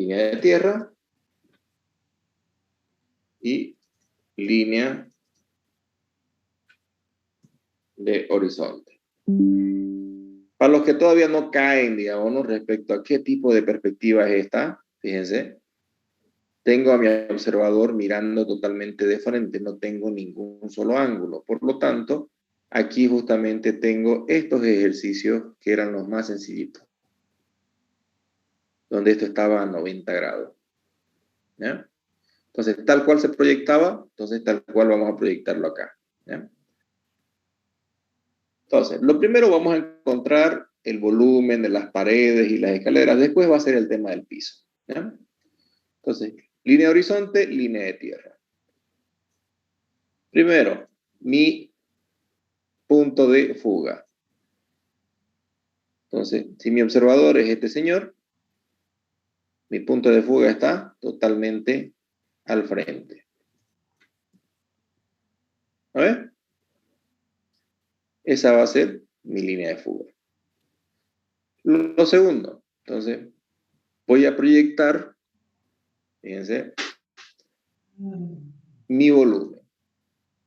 línea de tierra y línea de horizonte. Para los que todavía no caen, digamos, respecto a qué tipo de perspectiva es esta, fíjense, tengo a mi observador mirando totalmente de frente, no tengo ningún solo ángulo. Por lo tanto, aquí justamente tengo estos ejercicios que eran los más sencillitos, donde esto estaba a 90 grados. ¿Ya? Entonces, tal cual se proyectaba, entonces tal cual vamos a proyectarlo acá. ¿Ya? Entonces, lo primero vamos a encontrar el volumen de las paredes y las escaleras. Después va a ser el tema del piso. ¿Ya? Entonces, línea de horizonte, línea de tierra. Primero, mi punto de fuga. Entonces, si mi observador es este señor, mi punto de fuga está totalmente al frente. ¿A ver? Esa va a ser mi línea de fuga. Lo segundo, entonces, voy a proyectar, fíjense, mi volumen.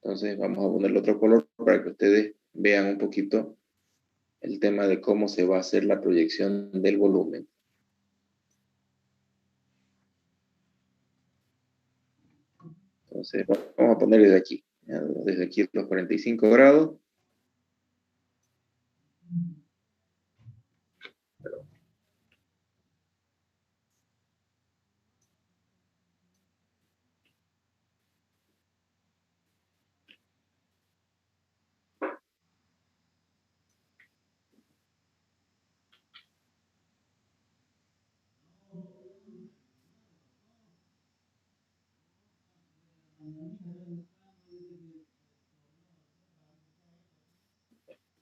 Entonces, vamos a ponerle otro color para que ustedes vean un poquito el tema de cómo se va a hacer la proyección del volumen. Entonces, vamos a poner desde aquí, desde aquí los 45 grados.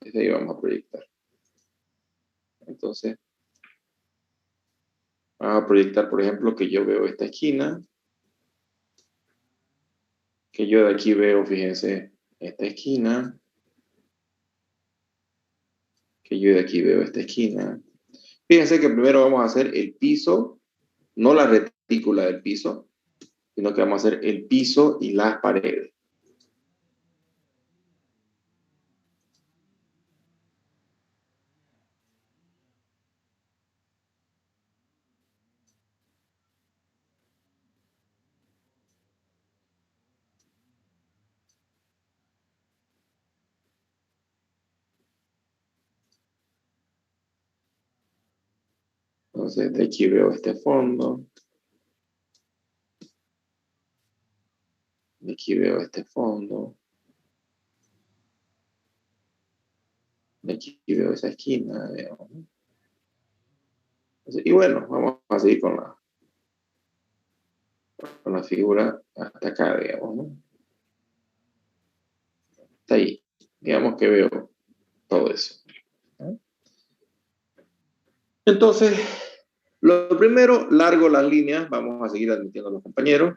Desde ahí vamos a proyectar. Entonces, vamos a proyectar, por ejemplo, que yo veo esta esquina, que yo de aquí veo, fíjense, esta esquina, que yo de aquí veo esta esquina. Fíjense que primero vamos a hacer el piso, no la retícula del piso, sino que vamos a hacer el piso y las paredes. Entonces, de aquí veo este fondo. De aquí veo este fondo. De aquí veo esa esquina, digamos. Entonces, y bueno, vamos a seguir con la figura hasta acá, digamos, ¿no? Hasta ahí. Digamos que veo todo eso. Entonces, lo primero, largo las líneas. Vamos a seguir admitiendo a los compañeros.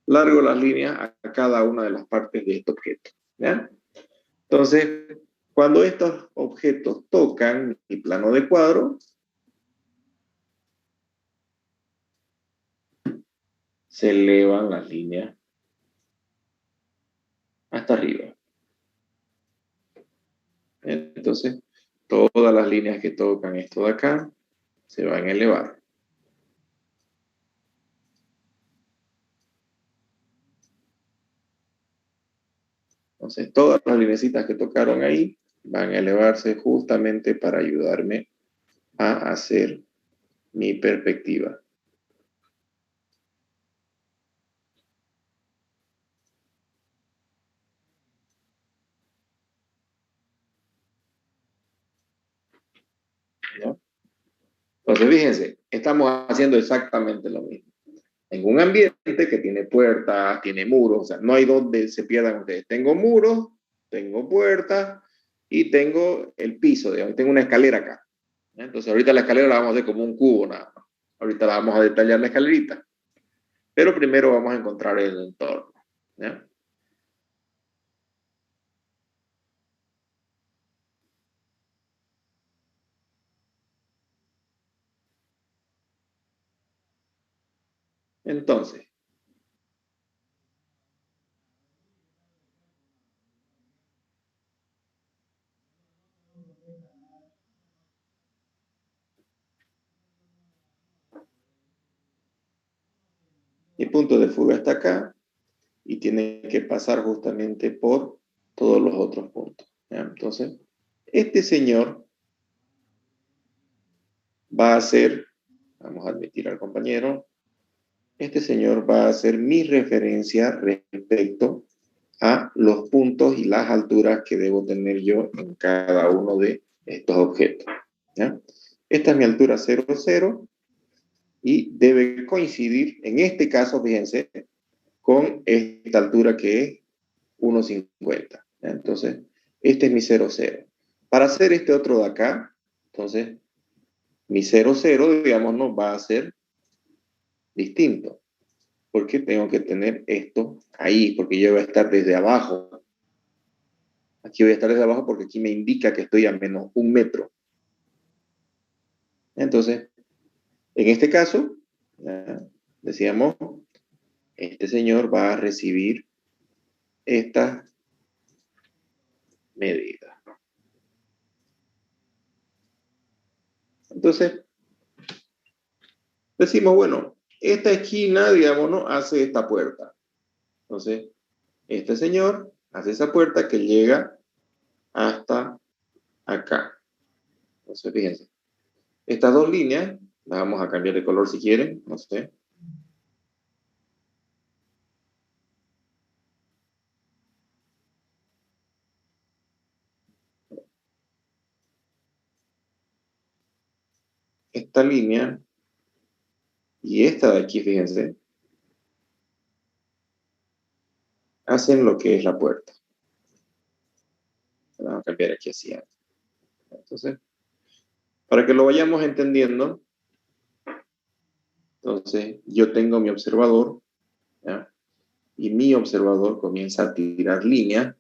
Largo las líneas a cada una de las partes de este objeto. ¿Ya? Entonces, cuando estos objetos tocan el plano de cuadro, se elevan las líneas hasta arriba. Entonces, todas las líneas que tocan esto de acá se van a elevar. Entonces, todas las linecitas que tocaron ahí van a elevarse justamente para ayudarme a hacer mi perspectiva. ¿Ya? Entonces, fíjense, estamos haciendo exactamente lo mismo. En un ambiente que tiene puertas, tiene muros, o sea, no hay donde se pierdan ustedes. Tengo muros, tengo puertas y tengo el piso, digamos, tengo una escalera acá. ¿Ya? Entonces, ahorita la escalera la vamos a hacer como un cubo nada más. Ahorita la vamos a detallar la escalerita. Pero primero vamos a encontrar el entorno. ¿Ya? Entonces, mi punto de fuga está acá y tiene que pasar justamente por todos los otros puntos. ¿Ya? Entonces, este señor va a ser, vamos a admitir al compañero, este señor va a ser mi referencia respecto a los puntos y las alturas que debo tener yo en cada uno de estos objetos. ¿Ya? Esta es mi altura 0, 0 y debe coincidir, en este caso, fíjense, con esta altura que es 1,50. Entonces, este es mi 0, 0. Para hacer este otro de acá, entonces, mi 0, 0, digamos, no va a ser distinto, porque tengo que tener esto ahí, porque yo voy a estar desde abajo. Aquí voy a estar desde abajo porque aquí me indica que estoy a menos 1 metro. Entonces, en este caso, ya, decíamos, este señor va a recibir esta medida. Entonces, decimos, bueno, esta esquina, digamos, ¿no? Hace esta puerta. Entonces, este señor hace esa puerta que llega hasta acá. Entonces, fíjense, estas dos líneas, las vamos a cambiar de color si quieren, no sé. Esta línea y esta de aquí, fíjense, hacen lo que es la puerta. Vamos a cambiar aquí así. Entonces, para que lo vayamos entendiendo, entonces yo tengo mi observador, ¿ya? Y mi observador comienza a tirar líneas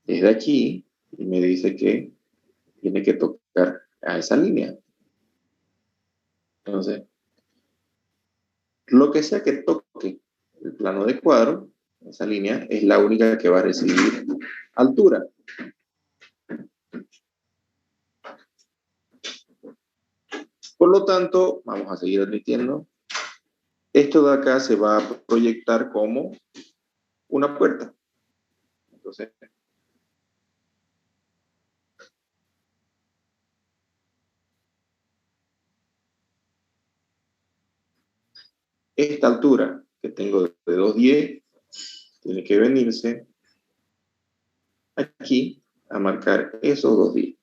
desde aquí y me dice que tiene que tocar a esa línea. Entonces, lo que sea que toque el plano de cuadro, esa línea es la única que va a recibir altura. Por lo tanto, vamos a seguir admitiendo, esto de acá se va a proyectar como una puerta. Entonces, esta altura que tengo de 2,10 tiene que venirse aquí a marcar esos 2,10.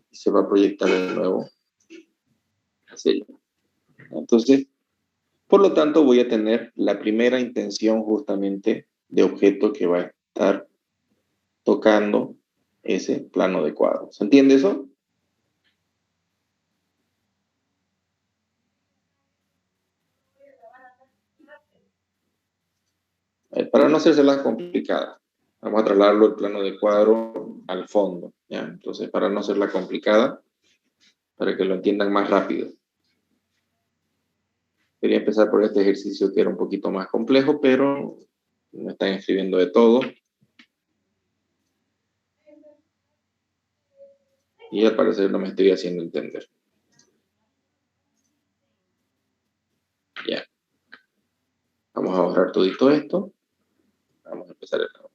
Y se va a proyectar de nuevo hacia allá. Entonces, por lo tanto, voy a tener la primera intención justamente de objeto que va a estar tocando ese plano de cuadro. ¿Se entiende eso? Para no hacérsela complicada, vamos a trasladarlo el plano de cuadro al fondo, ¿ya? Entonces, para no hacerla complicada, para que lo entiendan más rápido. Quería empezar por este ejercicio que era un poquito más complejo, pero me están escribiendo de todo. Y al parecer no me estoy haciendo entender. Ya. Vamos a borrar todito esto. Vamos a empezar el nuevo.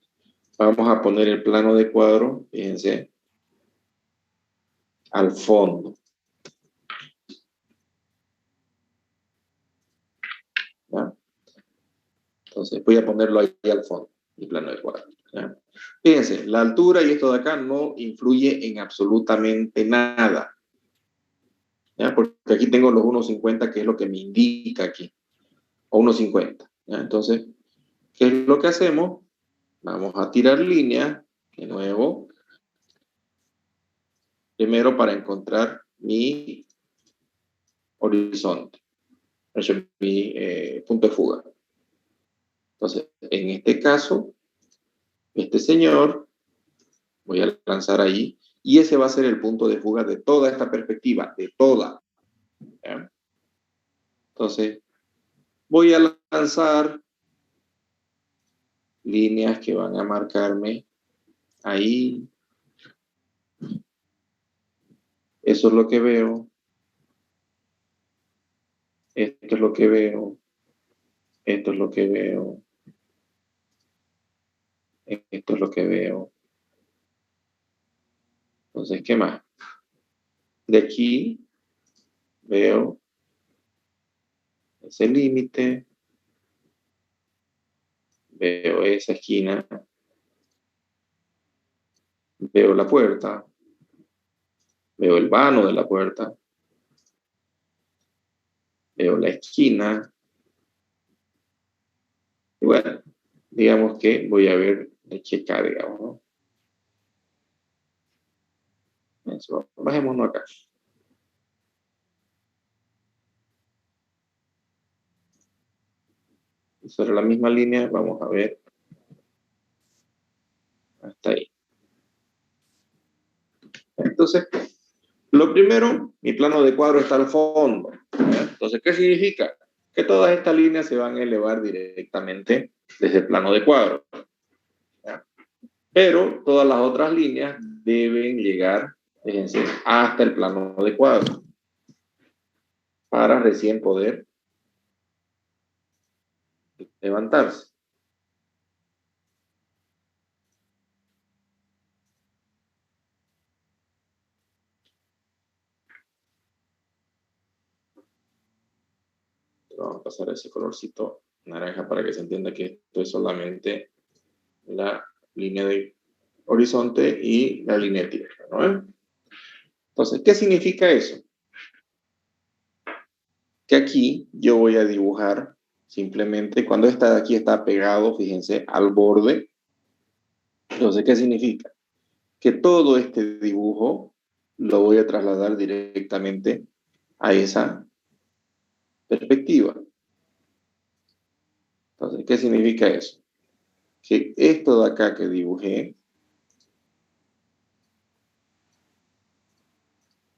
Vamos a poner el plano de cuadro, fíjense, al fondo. ¿Ya? Entonces voy a ponerlo ahí al fondo, mi plano de cuadro. ¿Ya? Fíjense, la altura y esto de acá no influye en absolutamente nada. ¿Ya? Porque aquí tengo los 1,50, que es lo que me indica aquí. O 1,50. ¿Ya? Entonces, ¿qué es lo que hacemos? Vamos a tirar línea, de nuevo. Primero para encontrar mi horizonte, mi punto de fuga. Entonces, en este caso, este señor, voy a lanzar ahí, y ese va a ser el punto de fuga de toda esta perspectiva, de toda. ¿Ya? Entonces, voy a lanzar líneas que van a marcarme ahí. Eso es lo que veo. Esto es lo que veo. Esto es lo que veo. Esto es lo que veo. Entonces, ¿qué más? De aquí veo ese límite. Veo esa esquina. Veo la puerta. Veo el vano de la puerta. Veo la esquina. Y bueno, digamos que voy a ver el checa, digamos, ¿no? Eso, bajémonos acá. Sobre la misma línea, vamos a ver hasta ahí. Entonces, lo primero, mi plano de cuadro está al fondo. ¿Ya? Entonces, ¿qué significa? Que todas estas líneas se van a elevar directamente desde el plano de cuadro. ¿Ya? Pero todas las otras líneas deben llegar, fíjense, hasta el plano de cuadro para recién poder levantarse. Vamos a pasar ese colorcito naranja para que se entienda que esto es solamente la línea de horizonte y la línea de tierra, ¿no? Entonces, ¿qué significa eso? Que aquí yo voy a dibujar simplemente, cuando esta de aquí está pegado, fíjense, al borde. Entonces, ¿qué significa? Que todo este dibujo lo voy a trasladar directamente a esa perspectiva. Entonces, ¿qué significa eso? Que esto de acá que dibujé,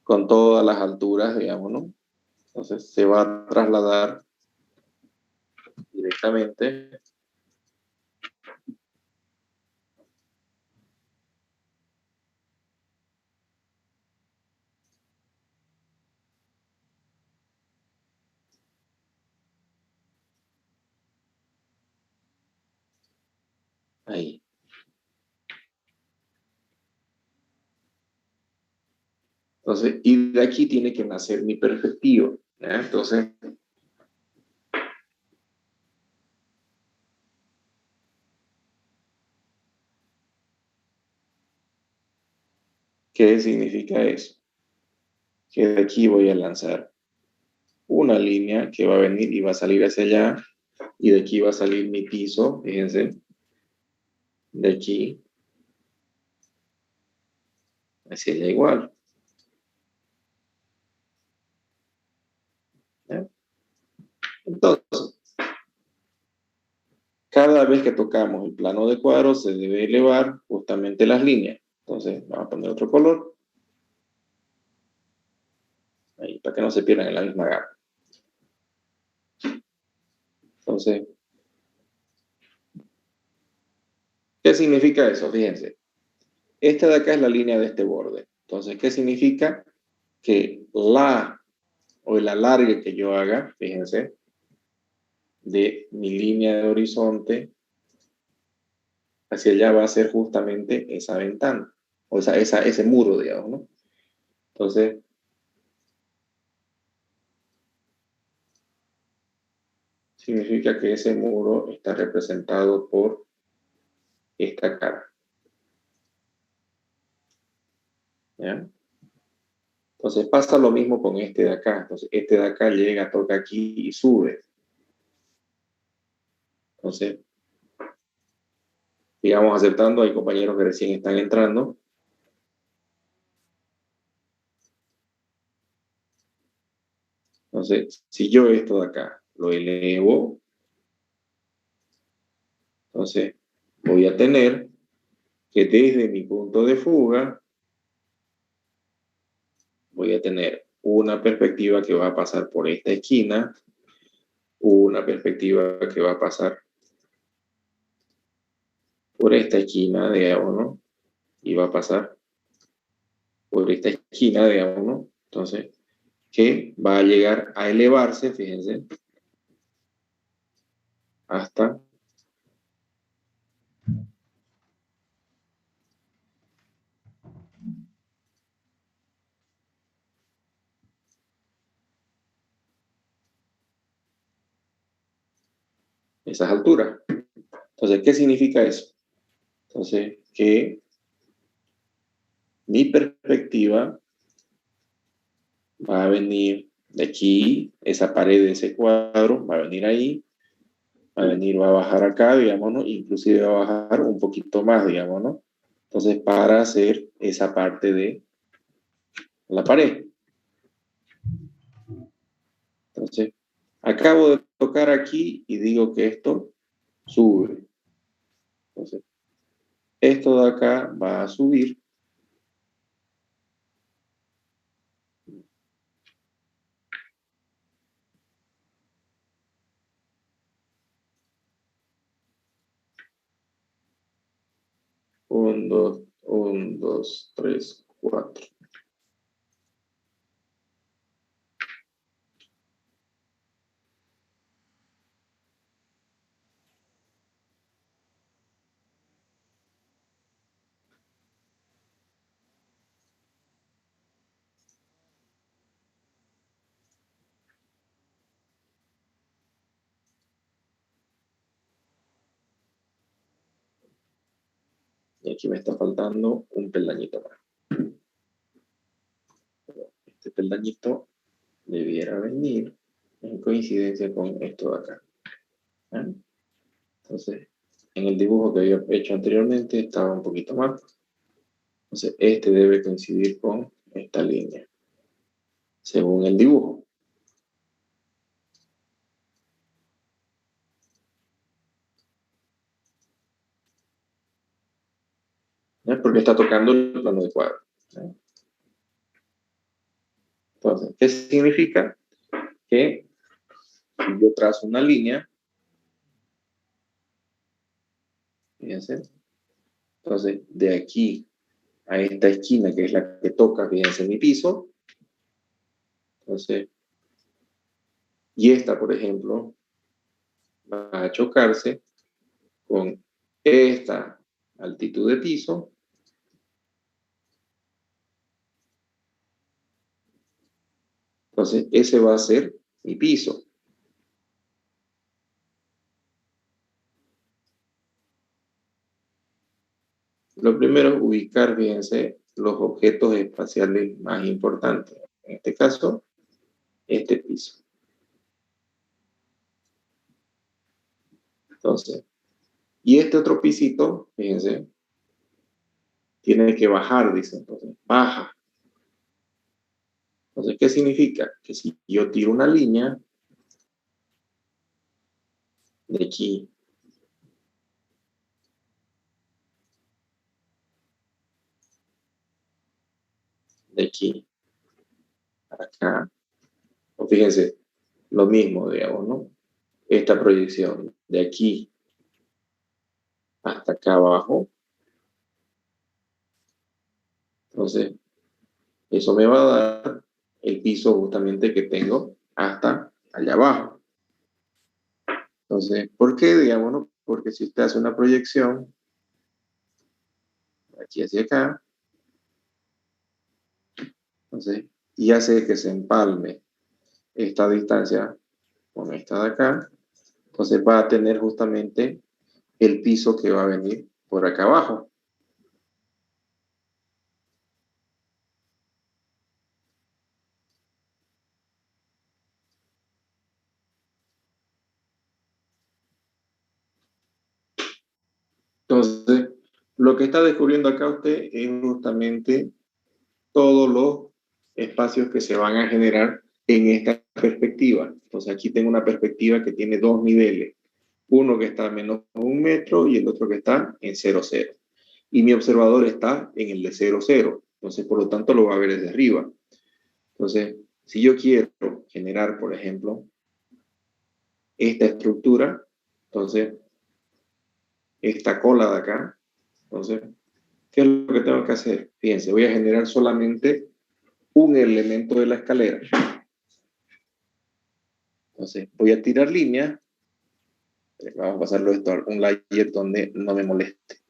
con todas las alturas, digamos, ¿no? Entonces, se va a trasladar directamente ahí. Entonces, y de aquí tiene que nacer mi perspectiva. ¿Ya? Entonces, ¿qué significa eso? Que de aquí voy a lanzar una línea que va a venir y va a salir hacia allá, y de aquí va a salir mi piso, fíjense, de aquí hacia allá igual. ¿Ya? Entonces, cada vez que tocamos el plano de cuadro se debe elevar justamente las líneas. Entonces, vamos a poner otro color, ahí, para que no se pierdan en la misma gama. Entonces, ¿qué significa eso? Fíjense, esta de acá es la línea de este borde. Entonces, ¿qué significa? Que la o el alargue que yo haga, fíjense, de mi línea de horizonte hacia allá va a ser justamente esa ventana, o sea, ese muro, digamos, ¿no? Entonces, significa que ese muro está representado por esta cara, ¿ya? Entonces pasa lo mismo con este de acá. Entonces, este de acá llega, toca aquí y sube. Entonces, digamos, aceptando, hay compañeros que recién están entrando. Entonces, si yo esto de acá lo elevo, entonces voy a tener que desde mi punto de fuga voy a tener una perspectiva que va a pasar por esta esquina, una perspectiva que va a pasar por esta esquina, digamos, ¿no? Y va a pasar por esta esquina, digamos, ¿no? Entonces, que va a llegar a elevarse, fíjense, hasta esas alturas. Entonces, ¿qué significa eso? Entonces, que mi perspectiva va a venir de aquí, esa pared de ese cuadro, va a venir ahí, va a bajar acá, digamos, ¿no? Inclusive va a bajar un poquito más, digamos, ¿no? Entonces, para hacer esa parte de la pared. Entonces, acabo de tocar aquí y digo que esto sube. Entonces, esto de acá va a subir. Un, dos, tres, cuatro. Y aquí me está faltando un peldañito más. Este peldañito debiera venir en coincidencia con esto de acá. ¿Eh? Entonces, en el dibujo que había hecho anteriormente estaba un poquito mal. Entonces, este debe coincidir con esta línea, según el dibujo. ¿Ya? Porque está tocando el plano de cuadro. ¿Ya? Entonces, ¿qué significa? Que si yo trazo una línea, fíjense, entonces de aquí a esta esquina, que es la que toca, fíjense, mi piso, entonces, y esta, por ejemplo, va a chocarse con esta altitud de piso, entonces ese va a ser mi piso. Lo primero es ubicar, fíjense, los objetos espaciales más importantes. En este caso, este piso. Entonces, y este otro pisito, fíjense, tiene que bajar, dice. Entonces, baja. Entonces, ¿qué significa? Que si yo tiro una línea de aquí, de aquí, acá, o fíjense, lo mismo, digamos, ¿no? Esta proyección de aquí hasta acá abajo, entonces, eso me va a dar el piso justamente que tengo hasta allá abajo. Entonces, ¿por qué? Digamos, ¿no? Porque si usted hace una proyección de aquí hacia acá, entonces, y hace que se empalme esta distancia con esta de acá, entonces va a tener justamente el piso que va a venir por acá abajo. Entonces, lo que está descubriendo acá usted es justamente todos los espacios que se van a generar en esta perspectiva. Entonces, aquí tengo una perspectiva que tiene dos niveles. Uno que está a menos 1 metro y el otro que está en 0,0. y mi observador está en el de 0, 0. Entonces, por lo tanto, lo va a ver desde arriba. Entonces, si yo quiero generar, por ejemplo, esta estructura, entonces, esta cola de acá, entonces, ¿qué es lo que tengo que hacer? Fíjense, voy a generar solamente un elemento de la escalera. Entonces, voy a tirar línea. Vamos a pasarlo esto a un layer donde no me moleste.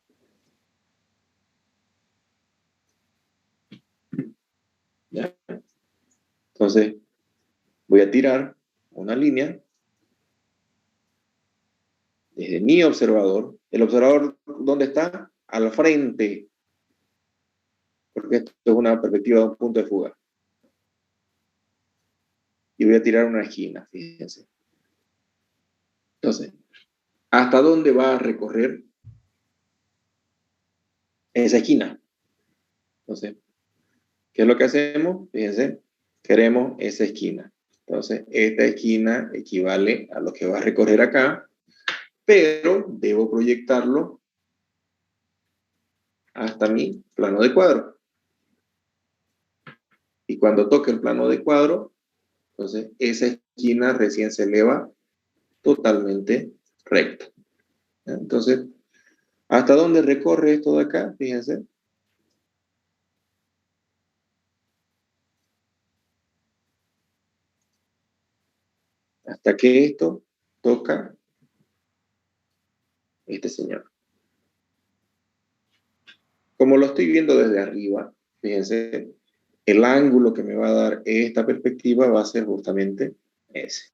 ¿Ya? Entonces, voy a tirar una línea desde mi observador. ¿El observador dónde está? Al frente. Porque esto es una perspectiva de un punto de fuga. Y voy a tirar una esquina, fíjense. Entonces, ¿hasta dónde va a recorrer esa esquina? Entonces, ¿qué es lo que hacemos? Fíjense, queremos esa esquina. Entonces, esta esquina equivale a lo que va a recorrer acá, pero debo proyectarlo hasta mi plano de cuadro. Y cuando toque el plano de cuadro, entonces esa esquina recién se eleva totalmente recta. Entonces, ¿hasta dónde recorre esto de acá? Fíjense. Hasta que esto toca este señor. Como lo estoy viendo desde arriba, fíjense, el ángulo que me va a dar esta perspectiva va a ser justamente ese.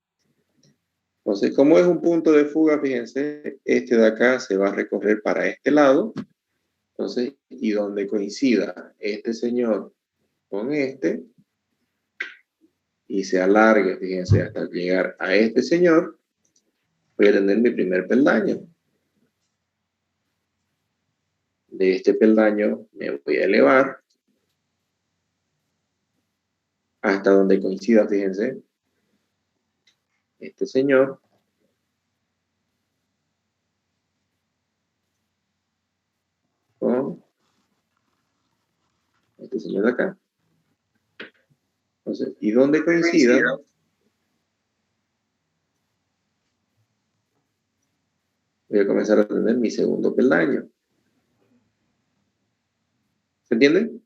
Entonces, como es un punto de fuga, fíjense, este de acá se va a recorrer para este lado. Entonces, y donde coincida este señor con este, y se alargue, fíjense, hasta llegar a este señor, voy a tener mi primer peldaño. De este peldaño me voy a elevar hasta donde coincida, fíjense, este señor con este señor de acá. Entonces, y donde coincida, voy a comenzar a tener mi segundo peldaño. ¿Se entiende?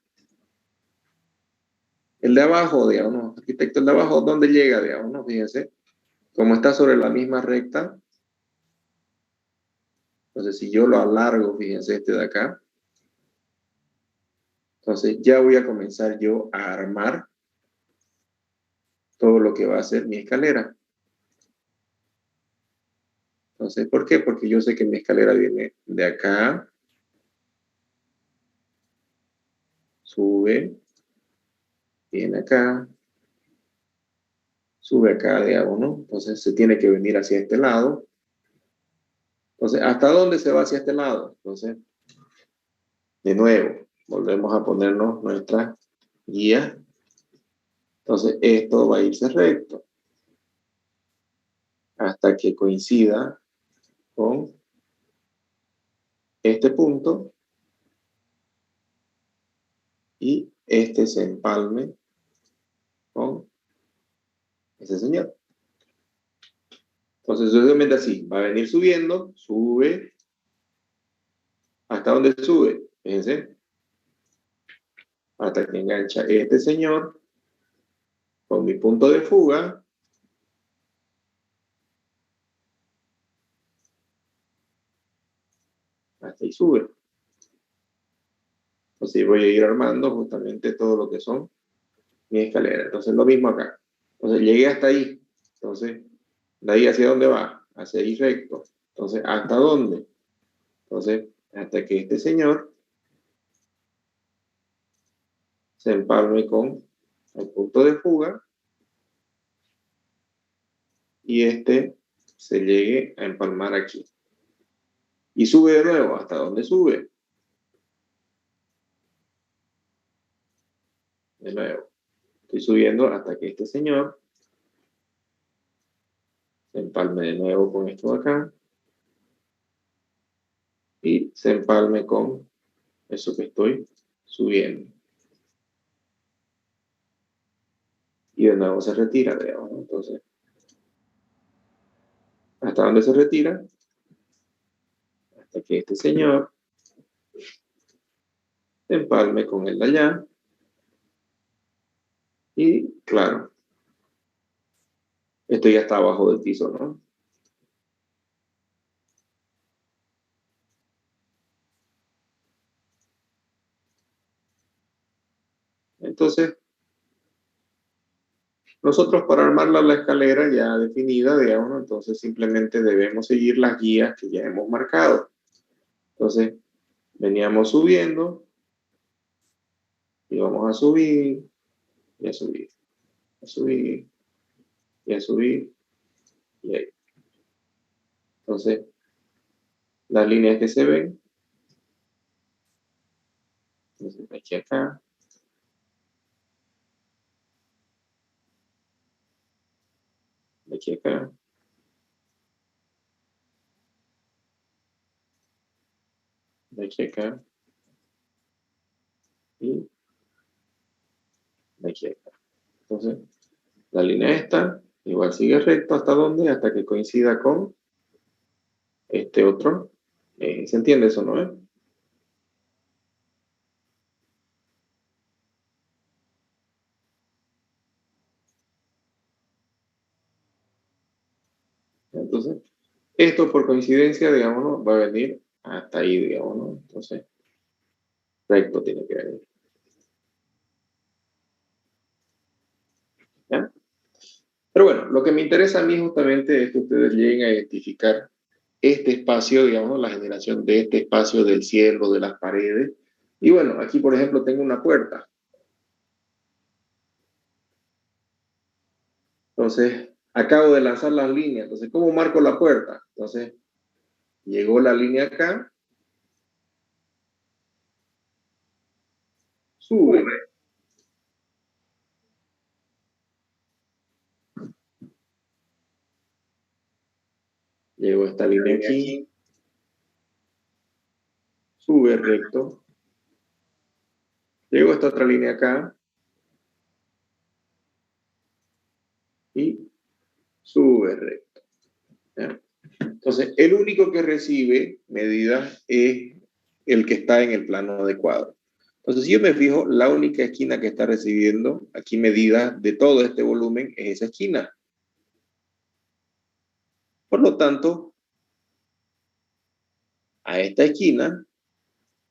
El de abajo, digamos, arquitecto, el de abajo, ¿dónde llega, digamos? Fíjense, como está sobre la misma recta, entonces si yo lo alargo, fíjense, este de acá, entonces ya voy a comenzar yo a armar todo lo que va a ser mi escalera. Entonces, ¿por qué? Porque yo sé que mi escalera viene de acá, sube, viene acá, sube acá, digamos, ¿no? Entonces se tiene que venir hacia este lado. Entonces, ¿hasta dónde se va hacia este lado? Entonces, de nuevo, volvemos a ponernos nuestra guía. Entonces, esto va a irse recto hasta que coincida con este punto y este se empalme con ese señor. Entonces, sucesivamente así, va a venir subiendo, sube. ¿Hasta dónde sube? Fíjense. Hasta que engancha este señor con mi punto de fuga. Hasta ahí sube. Entonces voy a ir armando justamente todo lo que son mi escalera. Entonces lo mismo acá. Entonces llegué hasta ahí. Entonces, ¿de ahí hacia dónde va? Hacia ahí recto. Entonces, ¿hasta dónde? Entonces, hasta que este señor se empalme con el punto de fuga y este se llegue a empalmar aquí. Y sube de nuevo. ¿Hasta dónde sube? De nuevo. Estoy subiendo hasta que este señor se empalme de nuevo con esto de acá y se empalme con eso que estoy subiendo. Y de nuevo se retira, digamos, ¿no? Entonces, ¿hasta dónde se retira? Hasta que este señor se empalme con el de allá. Y, claro, esto ya está abajo del piso, ¿no? Entonces, nosotros para armar la escalera ya definida, digamos, ¿no? Entonces simplemente debemos seguir las guías que ya hemos marcado. Entonces, veníamos subiendo y vamos a subir y a subir, a subir y a subir y ahí. Entonces, las líneas que se ven, entonces aquí acá, de aquí acá, de aquí acá y de aquí acá. Entonces, la línea esta igual sigue recto hasta donde, hasta que coincida con este otro. ¿Se entiende eso, no? Entonces, esto por coincidencia, digamos, ¿no? Va a venir hasta ahí, digamos, ¿no? Entonces, recto tiene que venir. ¿Ya? Pero bueno, lo que me interesa a mí justamente es que ustedes lleguen a identificar este espacio, digamos, la generación de este espacio del cielo, de las paredes. Y bueno, aquí por ejemplo tengo una puerta. Entonces, acabo de lanzar las líneas. Entonces, ¿cómo marco la puerta? Entonces, llegó la línea acá, sube. Llegó esta línea aquí, sube recto. Llegó esta otra línea acá y sube recto. ¿Ya? Entonces, el único que recibe medidas es el que está en el plano de cuadro. Entonces, si yo me fijo, la única esquina que está recibiendo aquí medidas de todo este volumen es esa esquina. Por lo tanto, a esta esquina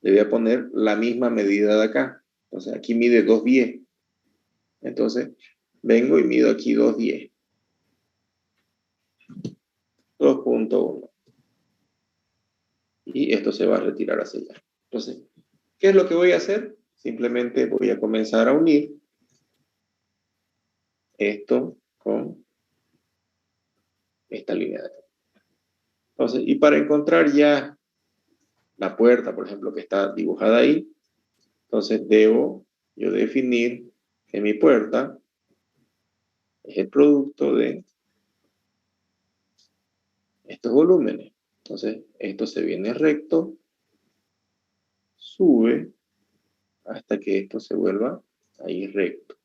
le voy a poner la misma medida de acá. Entonces, aquí mide 2,10. Entonces, vengo y mido aquí 2,10. 2,1. Y esto se va a retirar hacia allá. Entonces, ¿qué es lo que voy a hacer? Simplemente voy a comenzar a unir esto con esta línea de acá. Entonces, y para encontrar ya la puerta, por ejemplo, que está dibujada ahí, entonces debo yo definir que mi puerta es el producto de estos volúmenes. Entonces, esto se viene recto, sube hasta que esto se vuelva ahí recto.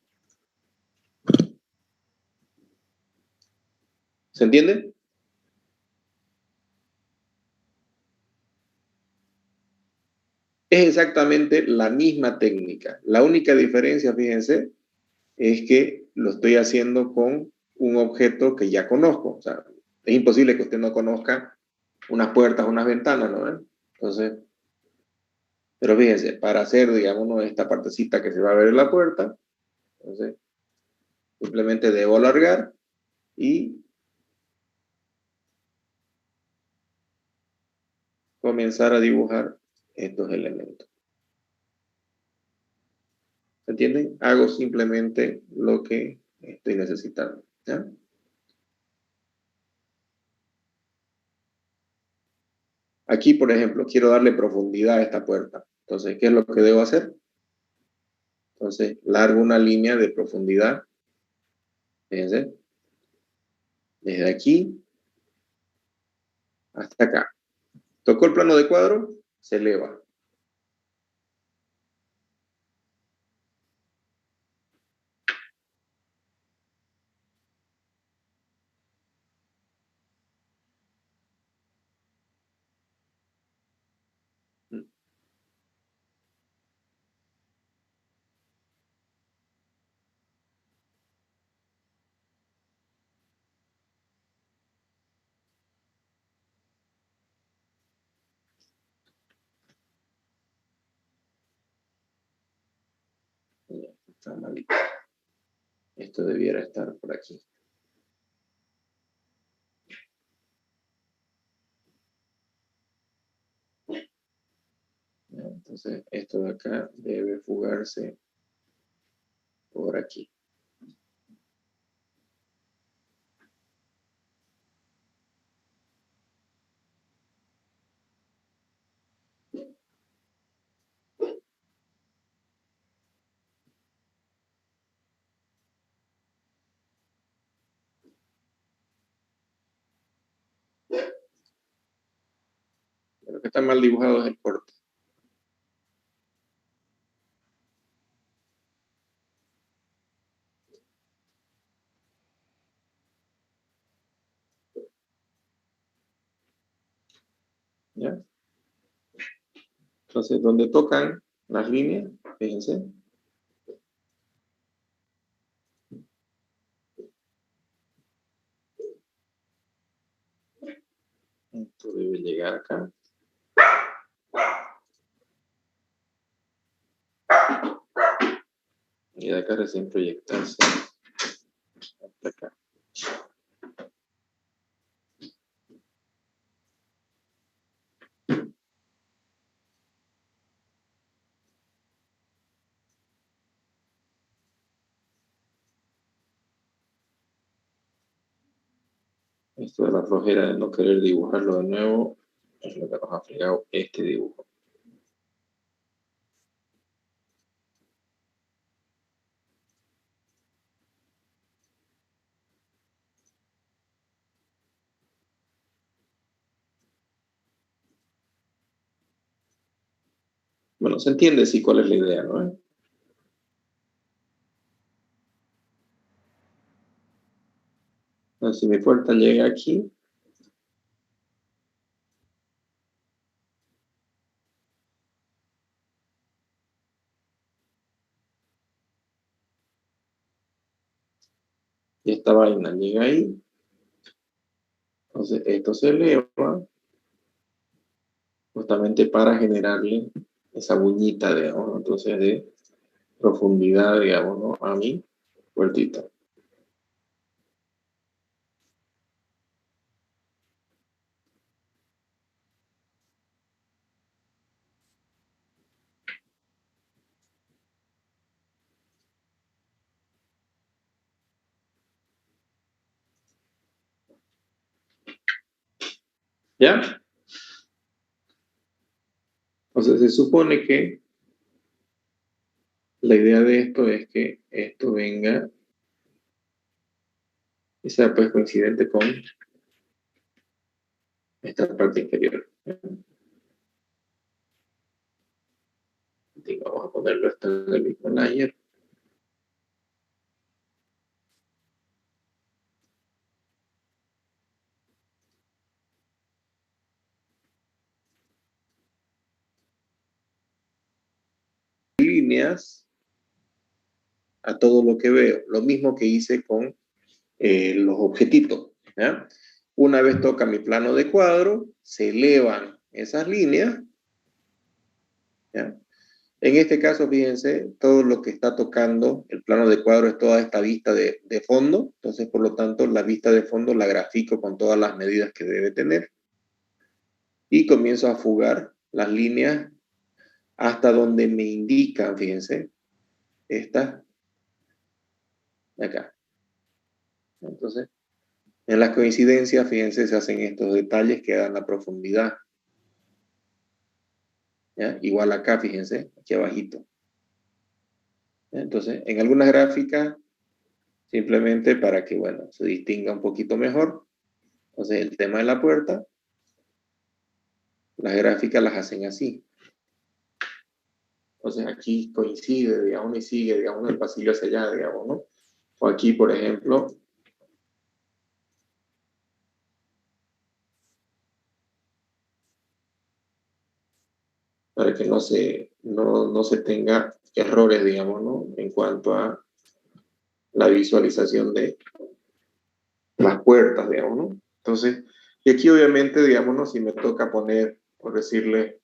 ¿Se entiende? Es exactamente la misma técnica. La única diferencia, fíjense, es que lo estoy haciendo con un objeto que ya conozco. O sea, es imposible que usted no conozca unas puertas, unas ventanas, ¿no? Entonces, pero fíjense, para hacer, digamos, esta partecita que se va a ver en la puerta, entonces, simplemente debo alargar y comenzar a dibujar estos elementos. ¿Se entienden? Hago simplemente lo que estoy necesitando. ¿Ya? Aquí, por ejemplo, quiero darle profundidad a esta puerta. Entonces, ¿qué es lo que debo hacer? Entonces, largo una línea de profundidad. Fíjense. Desde aquí hasta acá. Tocó el plano de cuadro, se eleva. Está malito. Esto debiera estar por aquí. ¿Ya? Entonces, esto de acá debe fugarse por aquí. Lo que está mal dibujado es el corte. ¿Ya? Entonces, donde tocan las líneas, fíjense. Esto debe llegar acá. Y de acá recién proyectarse hasta acá. Esto de la flojera de no querer dibujarlo de nuevo es lo que nos ha fregado este dibujo. Bueno, se entiende sí cuál es la idea, ¿no? Entonces, si mi puerta llega aquí, y esta vaina llega ahí, entonces esto se eleva justamente para generarle esa buñita, digamos, ¿no? Entonces de profundidad, digamos, ¿no? A mi puertita. ¿Ya? Entonces se supone que la idea de esto es que esto venga y sea pues coincidente con esta parte inferior. Y vamos a ponerlo esto en el mismo layer. Líneas a todo lo que veo. Lo mismo que hice con los objetitos. ¿Ya? Una vez toca mi plano de cuadro, se elevan esas líneas. ¿Ya? En este caso, fíjense, todo lo que está tocando el plano de cuadro es toda esta vista de fondo. Entonces, por lo tanto, la vista de fondo la grafico con todas las medidas que debe tener. Y comienzo a fugar las líneas hasta donde me indican, fíjense, estas de acá. Entonces, en las coincidencias, fíjense, se hacen estos detalles que dan la profundidad. ¿Ya? Igual acá, fíjense, aquí abajito. ¿Ya? Entonces, en algunas gráficas, simplemente para que, bueno, se distinga un poquito mejor. Entonces, el tema de la puerta, las gráficas las hacen así. Entonces, aquí coincide, digamos, y sigue, digamos, el pasillo hacia allá, digamos, ¿no? O aquí, por ejemplo, para que no se tenga errores, digamos, ¿no? En cuanto a la visualización de las puertas, digamos, ¿no? Entonces, y aquí obviamente, digamos, ¿no? Si me toca poner, por decirle,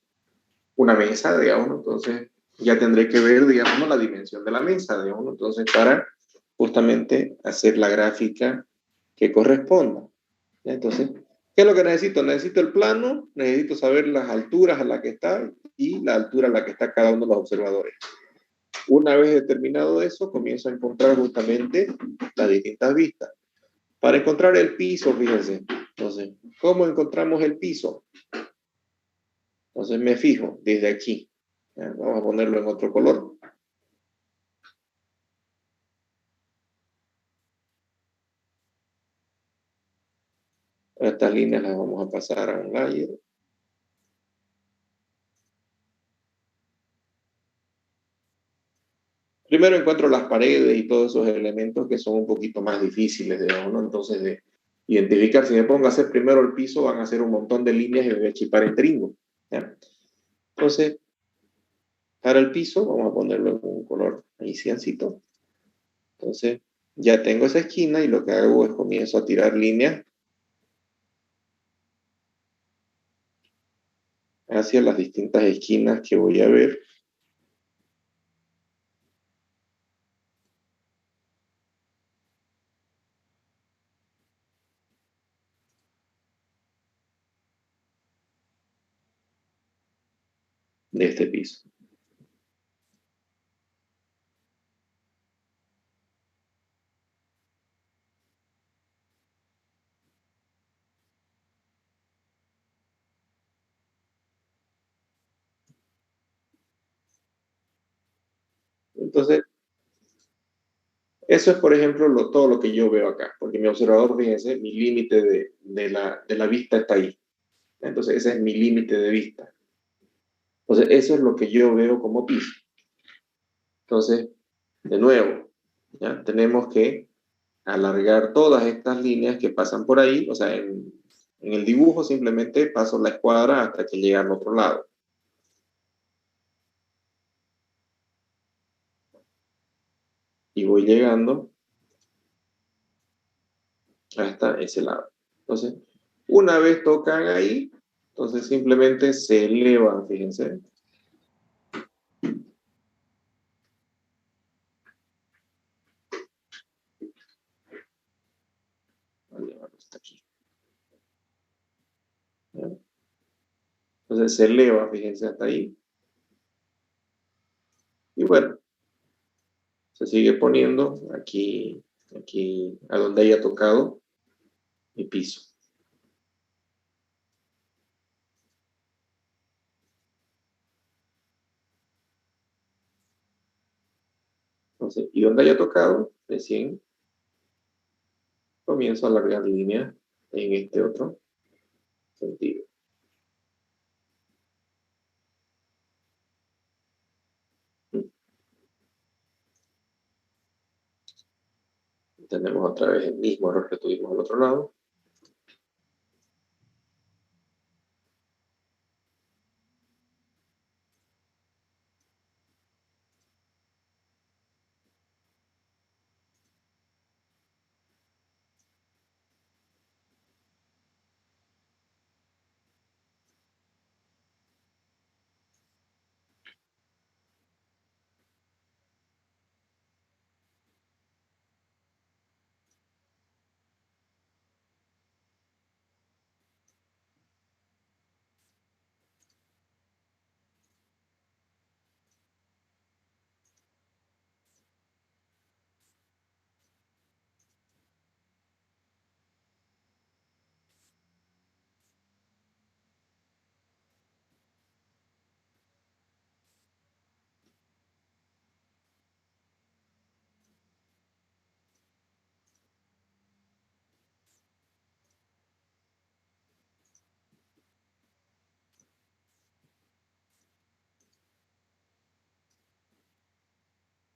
una mesa, digamos, ¿no? Entonces, ya tendré que ver, digamos, la dimensión de la mesa, digamos, entonces para justamente hacer la gráfica que corresponda. ¿Ya? Entonces, ¿qué es lo que necesito? Necesito el plano, necesito saber las alturas a las que está y la altura a la que está cada uno de los observadores. Una vez determinado eso, comienzo a encontrar justamente las distintas vistas. Para encontrar el piso, fíjense, entonces, ¿cómo encontramos el piso? Entonces me fijo desde aquí. ¿Ya? Vamos a ponerlo en otro color. Estas líneas las vamos a pasar a un layer. Primero encuentro las paredes y todos esos elementos que son un poquito más difíciles, digamos, ¿no? Entonces, de identificar, si me pongo a hacer primero el piso, van a ser un montón de líneas y me voy a chipar en tringo. ¿Ya? Entonces, para el piso, vamos a ponerlo en un color ahí ciancito. Entonces, ya tengo esa esquina y lo que hago es comienzo a tirar líneas hacia las distintas esquinas que voy a ver. De este piso. Entonces, eso es, por ejemplo, todo lo que yo veo acá, porque mi observador, fíjense, mi límite de la vista está ahí. Entonces, ese es mi límite de vista. Entonces, eso es lo que yo veo como piso. Entonces, de nuevo, ¿ya? Tenemos que alargar todas estas líneas que pasan por ahí. O sea, en el dibujo simplemente paso la escuadra hasta que llega al otro lado. Y voy llegando hasta ese lado. Entonces, una vez tocan ahí, entonces simplemente se elevan, fíjense. Voy a llevarlo hasta aquí. ¿Ya? Entonces se eleva, fíjense, hasta ahí. Y bueno, se sigue poniendo aquí, aquí a donde haya tocado mi piso. Entonces, y donde haya tocado, recién comienzo a alargar línea en este otro sentido. Tenemos otra vez el mismo error que tuvimos al otro lado.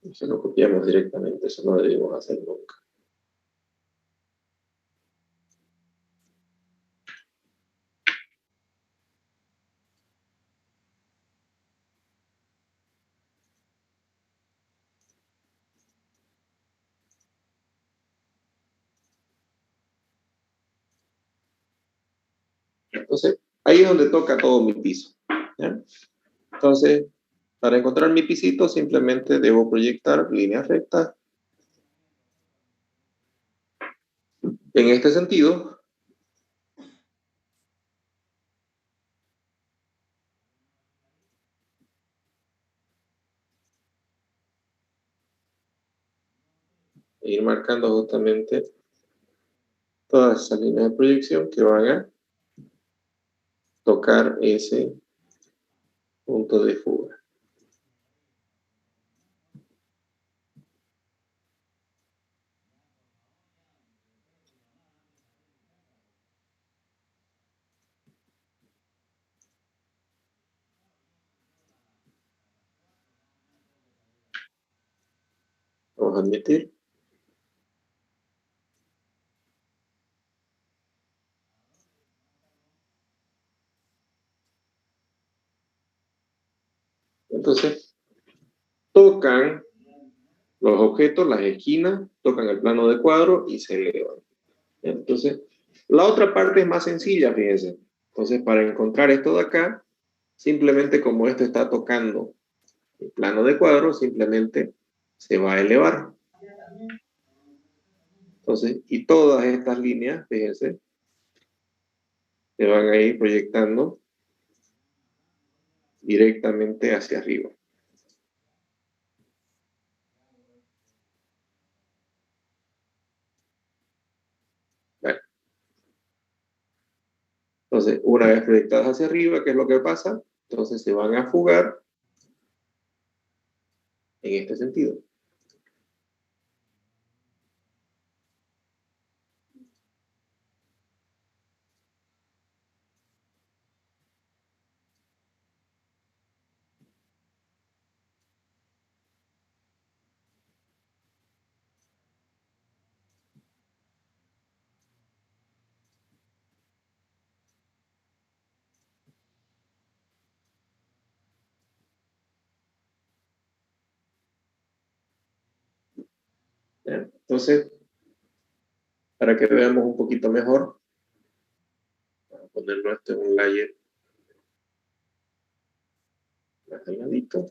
Eso lo copiamos directamente, eso no lo debemos hacer nunca. Entonces, ahí es donde toca todo mi piso. ¿Ya? Entonces, Para encontrar mi pisito simplemente debo proyectar líneas rectas en este sentido. E ir marcando justamente todas esas líneas de proyección que van a tocar ese punto de fuga. Vamos a admitir. Entonces, tocan los objetos, las esquinas, tocan el plano de cuadro y se elevan. Entonces, la otra parte es más sencilla, fíjense. Entonces, para encontrar esto de acá, simplemente como esto está tocando el plano de cuadro, simplemente se va a elevar. Entonces, y todas estas líneas, fíjense, se van a ir proyectando directamente hacia arriba. ¿Vale? Entonces, una vez proyectadas hacia arriba, ¿qué es lo que pasa? Entonces se van a fugar en este sentido. ¿Ya? Entonces, para que veamos un poquito mejor, vamos a ponerlo esto en un layer más delgadito.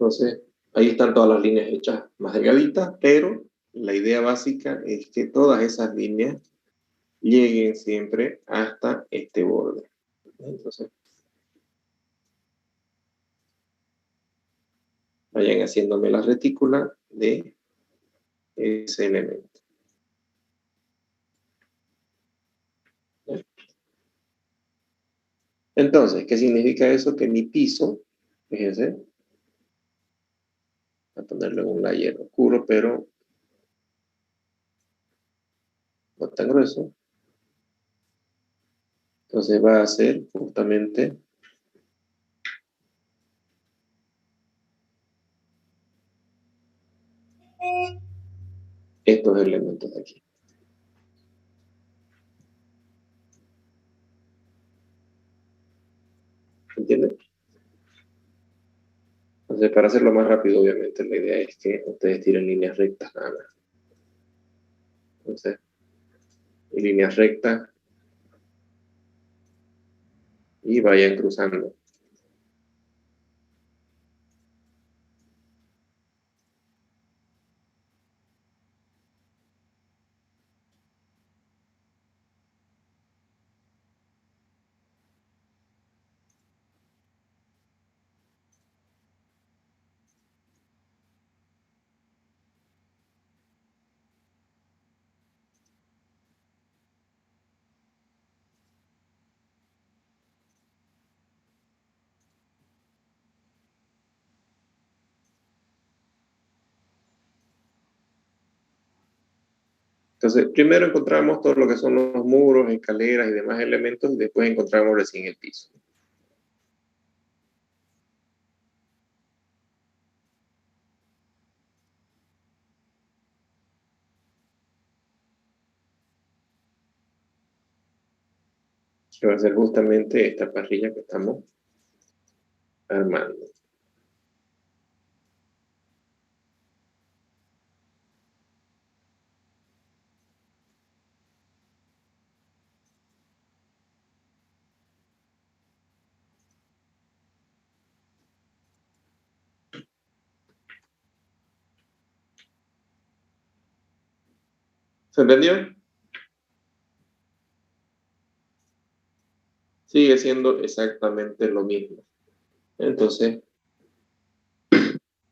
Entonces, ahí están todas las líneas hechas más delgaditas, pero la idea básica es que todas esas líneas lleguen siempre hasta este borde. Entonces, vayan haciéndome la retícula de ese elemento. Entonces, ¿qué significa eso? Que mi piso, fíjense, voy a ponerlo en un layer oscuro, pero no tan grueso. Entonces va a ser justamente estos elementos de aquí. ¿Entienden? Entonces, para hacerlo más rápido, obviamente, la idea es que ustedes tiren líneas rectas nada más. Entonces, líneas rectas y vayan cruzando. Entonces, primero encontramos todo lo que son los muros, escaleras y demás elementos, y después encontramos recién el piso. Que va a ser justamente esta parrilla que estamos armando. ¿Se entendió? Sigue siendo exactamente lo mismo. Entonces,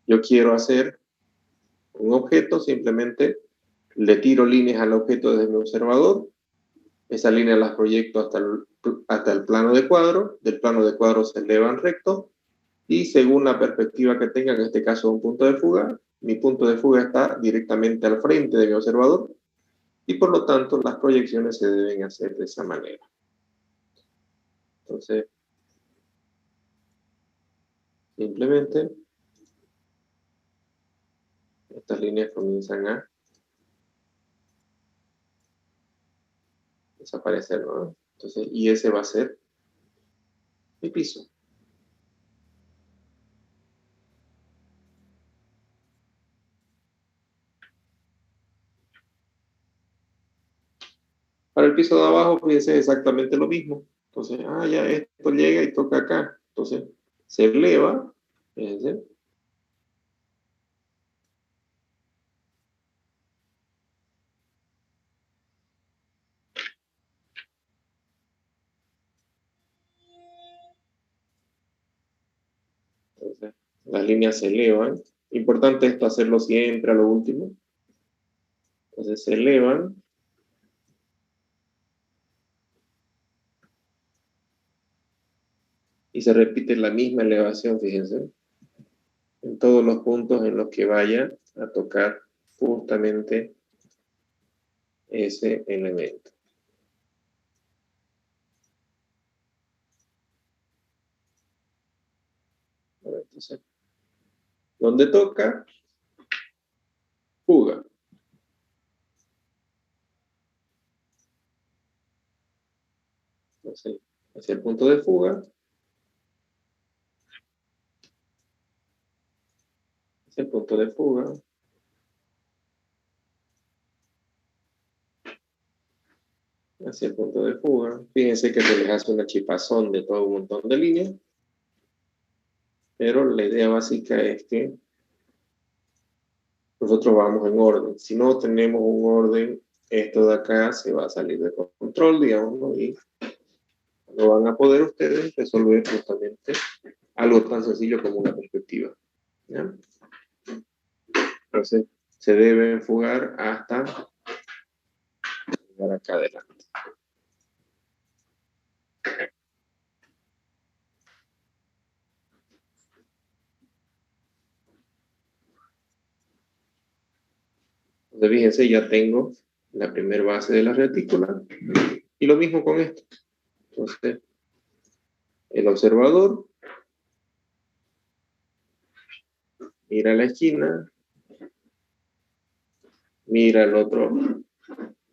yo quiero hacer un objeto, simplemente le tiro líneas al objeto desde mi observador. Esas líneas las proyecto hasta el plano de cuadro. Del plano de cuadro se elevan recto. Y según la perspectiva que tenga, en este caso un punto de fuga, mi punto de fuga está directamente al frente de mi observador. Y por lo tanto, las proyecciones se deben hacer de esa manera. Entonces, simplemente estas líneas comienzan a desaparecer, ¿no? Entonces, y ese va a ser mi piso. Para el piso de abajo, fíjense exactamente lo mismo. Entonces, ya esto llega y toca acá. Entonces, se eleva, fíjense. Entonces, las líneas se elevan. Importante esto hacerlo siempre a lo último. Entonces, se elevan. Y se repite la misma elevación, fíjense, en todos los puntos en los que vaya a tocar justamente ese elemento. Entonces, donde toca, fuga. Entonces, hacia el punto de fuga, hacia el punto de fuga, hacia el punto de fuga. Fíjense que se les hace una chipazón de todo un montón de líneas, pero la idea básica es que nosotros vamos en orden. Si no tenemos un orden, esto de acá se va a salir de control, digamos, ¿no? Y no van a poder ustedes resolver justamente algo tan sencillo como una perspectiva. ¿Ya? Entonces, se debe enfocar hasta llegar acá adelante. Entonces, fíjense, ya tengo la primera base de la retícula y lo mismo con esto. Entonces, el observador mira la esquina, mira el otro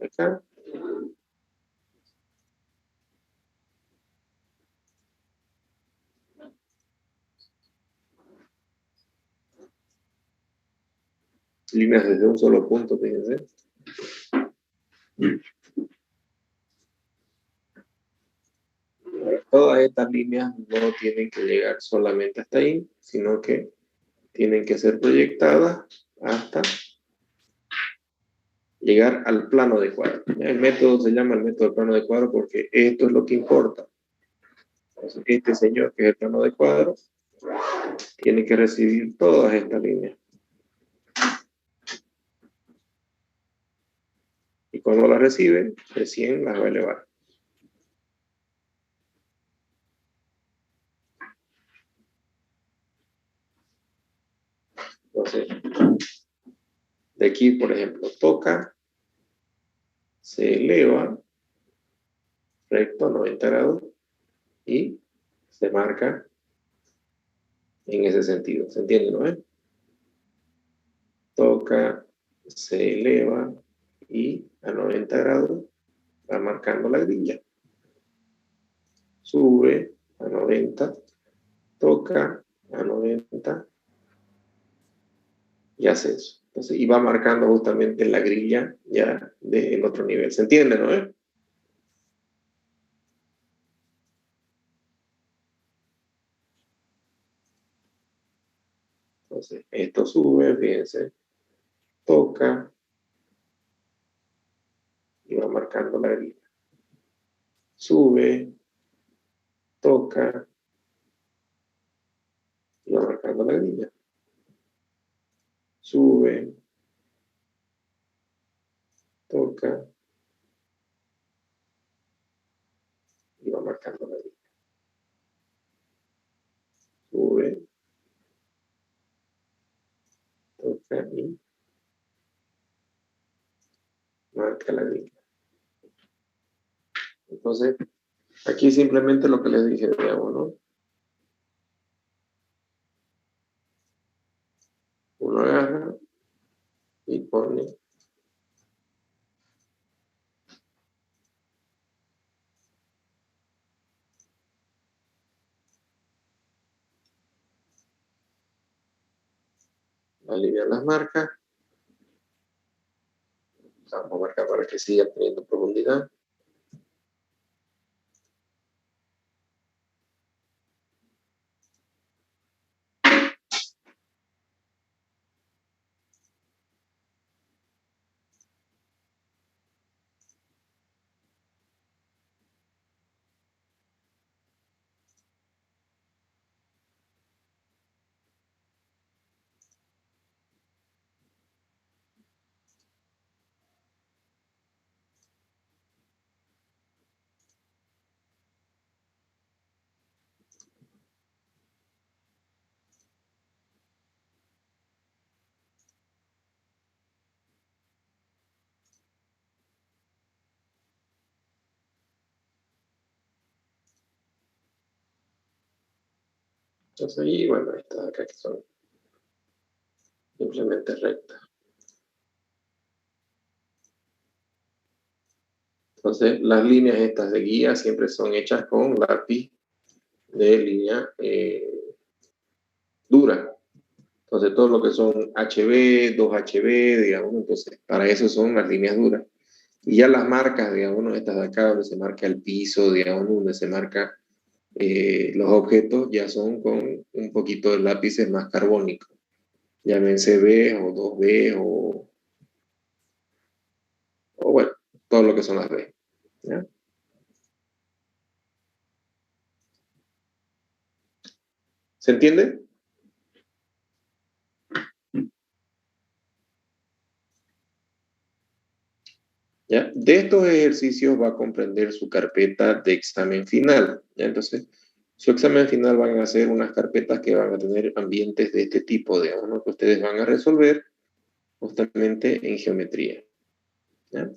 acá, líneas desde un solo punto, fíjense. Todas estas líneas no tienen que llegar solamente hasta ahí, sino que tienen que ser proyectadas hasta llegar al plano de cuadro. El método se llama el método de plano de cuadro porque esto es lo que importa. Entonces, este señor, que es el plano de cuadro, tiene que recibir todas estas líneas. Y cuando las recibe, recién las va a elevar. Entonces, de aquí, por ejemplo, toca, se eleva recto a 90 grados y se marca en ese sentido. ¿Se entiende, no? Toca, se eleva y a 90 grados va marcando la grilla. Sube a 90, toca a 90 y hace eso. Entonces, y va marcando justamente la grilla ya del otro nivel. ¿Se entiende, no? Entonces, esto sube, fíjense, toca y va marcando la grilla. Sube, toca y va marcando la grilla. Sube, toca y va marcando la grilla. Sube, toca y marca la grilla. Entonces, aquí simplemente lo que les dije, digamos, ¿no? Uno agarra y pone aliviar las marcas. Vamos a marcar para que siga teniendo profundidad. Entonces ahí, bueno, estas acá que son simplemente rectas. Entonces las líneas estas de guía siempre son hechas con lápiz de línea dura. Entonces todo lo que son HB, 2HB, digamos, entonces para eso son las líneas duras. Y ya las marcas, digamos, estas de acá donde se marca el piso, digamos, donde se marca los objetos, ya son con un poquito de lápices más carbónicos. Llámense B o 2B o bueno, todo lo que son las B. ¿Ya? ¿Se entiende? ¿Ya? De estos ejercicios va a comprender su carpeta de examen final. ¿Ya? Entonces, su examen final van a ser unas carpetas que van a tener ambientes de este tipo, digamos, ¿no? Que ustedes van a resolver justamente en geometría. ¿Ya?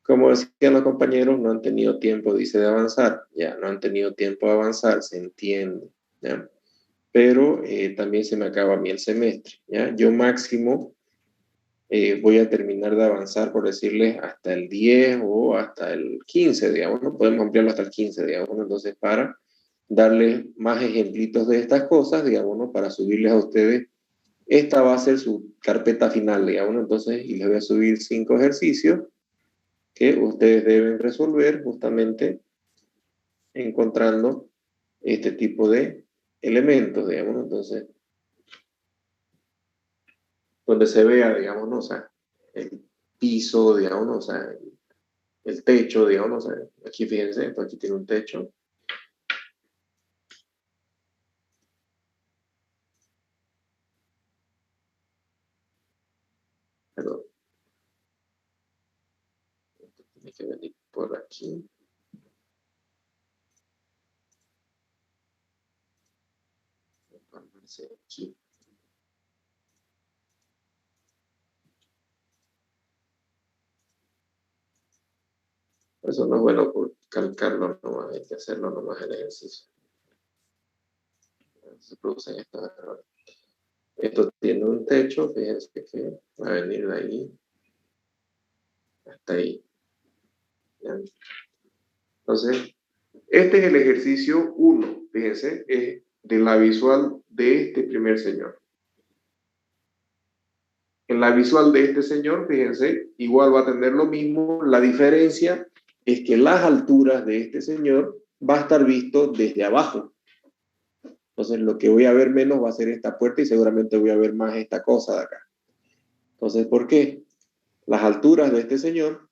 Como decían los compañeros, no han tenido tiempo, dice, de avanzar. Ya, no han tenido tiempo de avanzar, se entiende. ¿Ya? Pero también se me acaba a mí el semestre. ¿Ya? Yo máximo voy a terminar de avanzar, por decirles, hasta el 10 o hasta el 15, digamos, ¿no? Podemos ampliarlo hasta el 15, digamos, ¿no? Entonces, para darles más ejemplitos de estas cosas, digamos, ¿no? Para subirles a ustedes, esta va a ser su carpeta final, digamos, ¿no? Entonces, y les voy a subir 5 ejercicios que ustedes deben resolver justamente encontrando este tipo de elementos, digamos, ¿no? Entonces, donde se vea, digamos, ¿no? O sea, el piso, digamos, ¿no? O sea, el techo, digamos, aquí fíjense, esto aquí tiene un techo. Perdón. Esto tiene que venir por aquí. Aquí. Eso no es bueno por calcarlo nomás, hay que hacerlo nomás el ejercicio. Se producen estos errores. Esto tiene un techo, fíjense que va a venir de ahí hasta ahí. ¿Ya? Entonces, este es el ejercicio 1, fíjense, es de la visual de este primer señor. En la visual de este señor, fíjense, igual va a tener lo mismo. La diferencia es que las alturas de este señor va a estar visto desde abajo. Entonces, lo que voy a ver menos va a ser esta puerta y seguramente voy a ver más esta cosa de acá. Entonces, ¿por qué? Las alturas de este señor,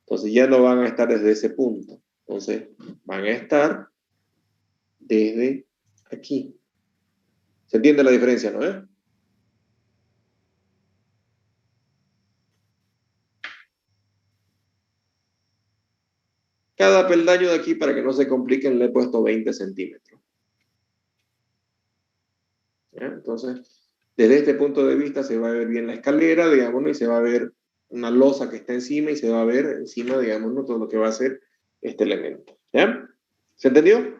entonces ya no van a estar desde ese punto. Entonces, van a estar desde aquí. ¿Se entiende la diferencia, no es? Cada peldaño de aquí, para que no se compliquen, le he puesto 20 centímetros. ¿Ya? Entonces, desde este punto de vista se va a ver bien la escalera, digamos, y se va a ver una losa que está encima y se va a ver encima, digamos, todo lo que va a ser este elemento. ¿Ya? ¿Se entendió?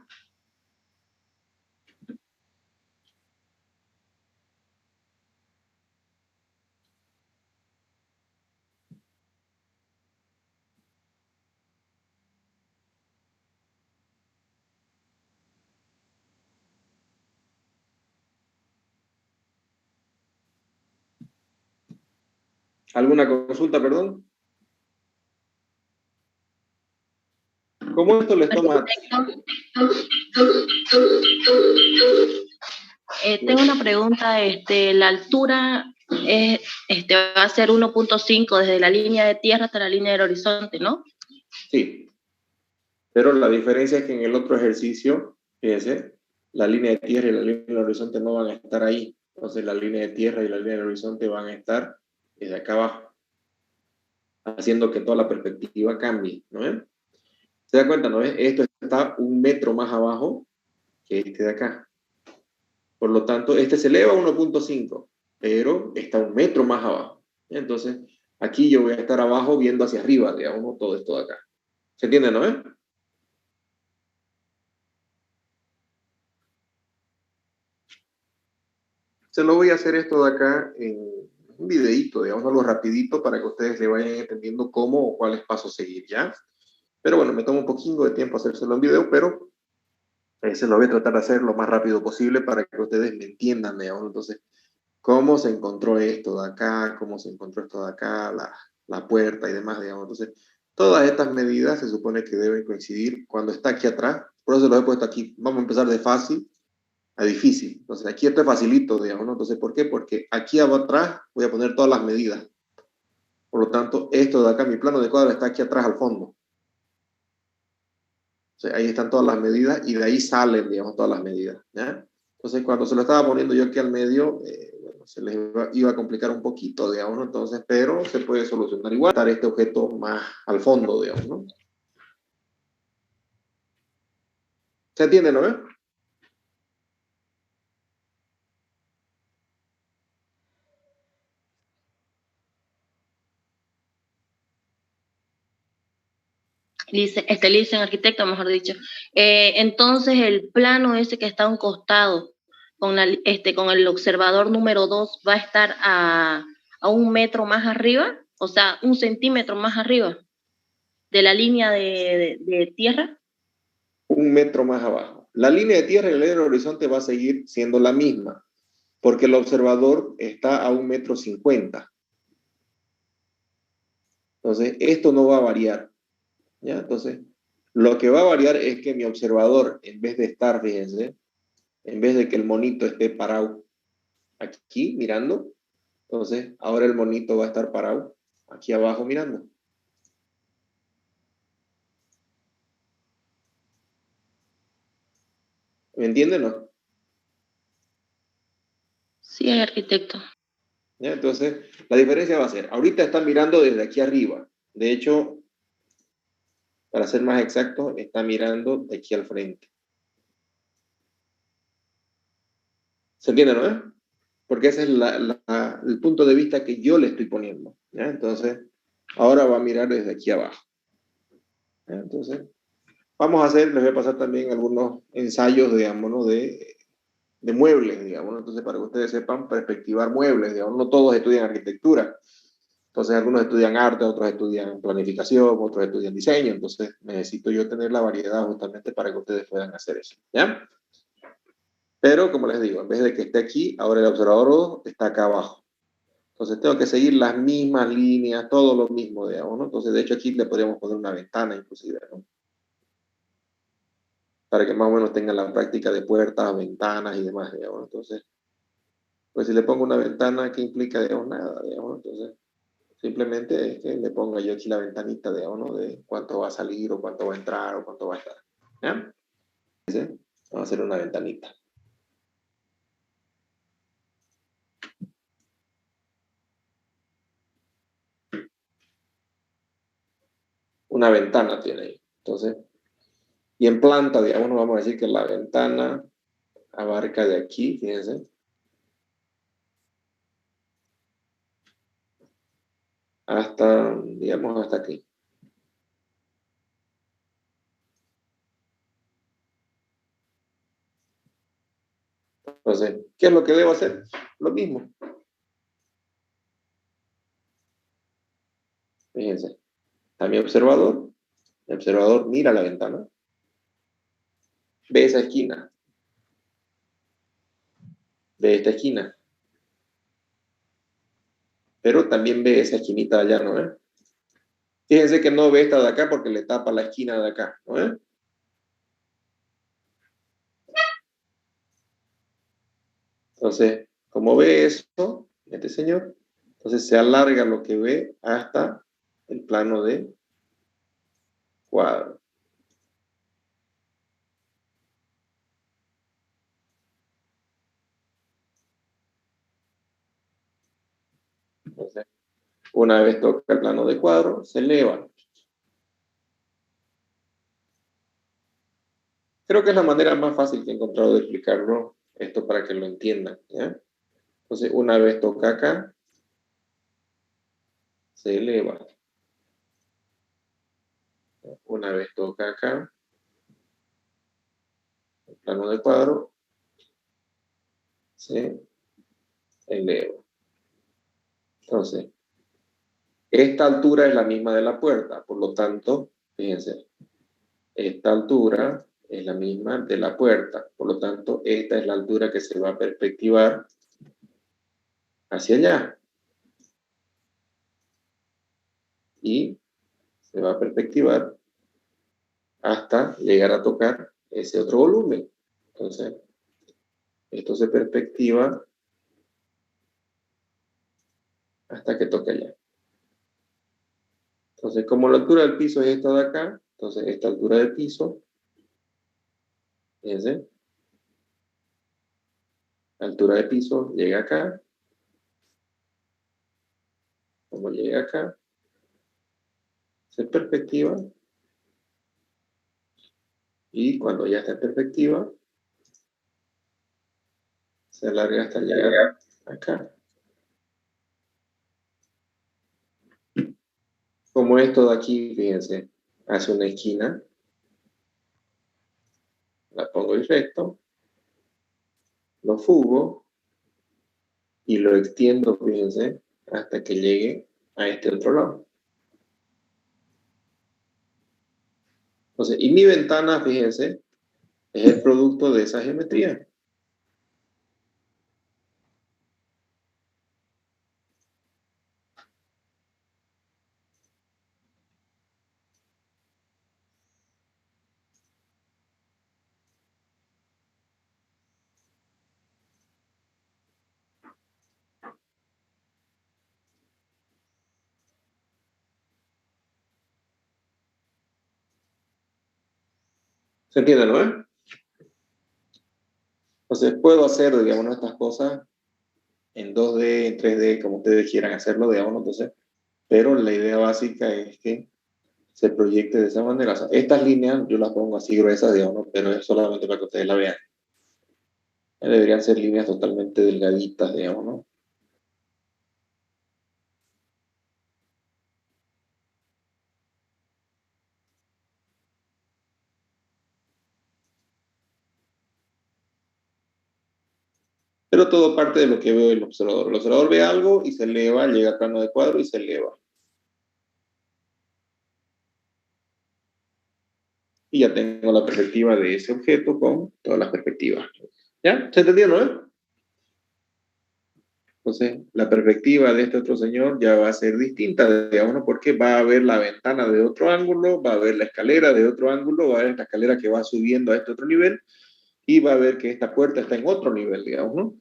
¿Alguna consulta, perdón? ¿Cómo esto les toma? Tengo una pregunta, la altura va a ser 1.5 desde la línea de tierra hasta la línea del horizonte, ¿no? Sí, pero la diferencia es que en el otro ejercicio, fíjense, la línea de tierra y la línea del horizonte no van a estar ahí. Entonces la línea de tierra y la línea del horizonte van a estar desde acá abajo, haciendo que toda la perspectiva cambie, ¿no ven? ¿Se da cuenta, no ven? Esto está 1 metro más abajo que este de acá. Por lo tanto, este se eleva a 1.5, pero está 1 metro más abajo. Entonces, aquí yo voy a estar abajo viendo hacia arriba, digamos, todo esto de acá. ¿Se entiende, no ven? Se lo voy a hacer esto de acá en un videíto, digamos, algo rapidito para que ustedes le vayan entendiendo cómo o cuáles pasos seguir, ¿ya? Pero bueno, me toma un poquito de tiempo hacérselo en video, pero se lo voy a tratar de hacer lo más rápido posible para que ustedes me entiendan, digamos. Entonces, cómo se encontró esto de acá, cómo se encontró esto de acá, la puerta y demás, digamos. Entonces, todas estas medidas se supone que deben coincidir cuando está aquí atrás. Por eso lo he puesto aquí. Vamos a empezar de fácil a difícil. Entonces, aquí esto es facilito, digamos, ¿no? Entonces, ¿por qué? Porque aquí atrás voy a poner todas las medidas. Por lo tanto, esto de acá, mi plano de cuadro está aquí atrás al fondo. O sea, ahí están todas las medidas y de ahí salen, digamos, todas las medidas, ¿ya? Entonces, cuando se lo estaba poniendo yo aquí al medio, bueno, se les iba a complicar un poquito, digamos, ¿no? Entonces, pero se puede solucionar igual, dar este objeto más al fondo, digamos, ¿no? ¿Se entiende, no? Licen arquitecto, mejor dicho. Entonces, el plano ese que está a un costado con el observador número 2 va a estar a 1 metro más arriba, o sea, 1 centímetro más arriba de la línea de tierra. 1 metro más abajo. La línea de tierra y la línea del horizonte va a seguir siendo la misma, porque el observador está a 1,50 m. Entonces, esto no va a variar, ¿ya? Entonces, lo que va a variar es que mi observador, en vez de estar, fíjense, en vez de que el monito esté parado aquí mirando, entonces ahora el monito va a estar parado aquí abajo mirando. ¿Me entienden, no? Sí, arquitecto. ¿Ya? Entonces, la diferencia va a ser, ahorita está mirando desde aquí arriba. De hecho, para ser más exacto, está mirando de aquí al frente. ¿Se entiende, no? Porque ese es el punto de vista que yo le estoy poniendo, ¿ya? Entonces, ahora va a mirar desde aquí abajo. Entonces, vamos a hacer, les voy a pasar también algunos ensayos, digamos, ¿no? de muebles, digamos, ¿no? Entonces, para que ustedes sepan perspectivar muebles, digamos, no todos estudian arquitectura. Entonces, algunos estudian arte, otros estudian planificación, otros estudian diseño. Entonces, necesito yo tener la variedad justamente para que ustedes puedan hacer eso, ¿ya? Pero, como les digo, en vez de que esté aquí, ahora el observador está acá abajo. Entonces, tengo que seguir las mismas líneas, todo lo mismo, digamos, ¿no? Entonces, de hecho, aquí le podríamos poner una ventana, inclusive, ¿no? Para que más o menos tengan la práctica de puertas, ventanas y demás, digamos. Entonces, pues si le pongo una ventana, ¿qué implica? Digamos, nada, digamos. Entonces, simplemente es que le ponga yo aquí la ventanita, digamos, ¿no? De cuánto va a salir, o cuánto va a entrar, o cuánto va a estar. ¿Ya? ¿Sí? Vamos a hacer una ventanita. Una ventana tiene ahí. Entonces, y en planta, digamos, nos vamos a decir que la ventana abarca de aquí, fíjense, hasta, digamos, hasta aquí. Entonces, ¿qué es lo que debo hacer? Lo mismo. Fíjense, está mi observador. El observador mira la ventana, ve esa esquina, ve esta esquina, pero también ve esa esquinita de allá, ¿no? Fíjense que no ve esta de acá porque le tapa la esquina de acá, ¿no? Entonces, como ve eso, este señor, entonces se alarga lo que ve hasta el plano de cuadro. Entonces, una vez toca el plano de cuadro, se eleva. Creo que es la manera más fácil que he encontrado de explicarlo, esto para que lo entiendan, ¿ya? Entonces, una vez toca acá, se eleva. Una vez toca acá, el plano de cuadro, se eleva. Entonces, esta altura es la misma de la puerta, por lo tanto, fíjense, esta altura es la misma de la puerta, por lo tanto, esta es la altura que se va a perspectivar hacia allá. Y se va a perspectivar hasta llegar a tocar ese otro volumen. Entonces, esto se perspectiva hasta que toque allá. Entonces, como la altura del piso es esta de acá, entonces esta altura del piso, fíjense, la altura del piso llega acá, como llega acá, se perspectiva, y cuando ya está en perspectiva, se alarga hasta llegar acá. Como esto de aquí, fíjense, hace una esquina, la pongo ahí recto, lo fugo y lo extiendo, fíjense, hasta que llegue a este otro lado. Entonces, y mi ventana, fíjense, es el producto de esa geometría. ¿Se entiende, no? Entonces, puedo hacer, digamos, estas cosas en 2D, en 3D, como ustedes quieran hacerlo, digamos, entonces, pero la idea básica es que se proyecte de esa manera. O sea, estas líneas yo las pongo así gruesas, digamos, pero es solamente para que ustedes la vean. Deberían ser líneas totalmente delgaditas, digamos, ¿no? Pero todo parte de lo que ve el observador. El observador ve algo y se eleva, llega al plano de cuadro y se eleva. Y ya tengo la perspectiva de ese objeto con todas las perspectivas. ¿Ya? ¿Se entendió, no? Entonces, la perspectiva de este otro señor ya va a ser distinta, digamos, porque va a ver la ventana de otro ángulo, va a ver la escalera de otro ángulo, va a ver esta escalera que va subiendo a este otro nivel y va a ver que esta puerta está en otro nivel, digamos, ¿no?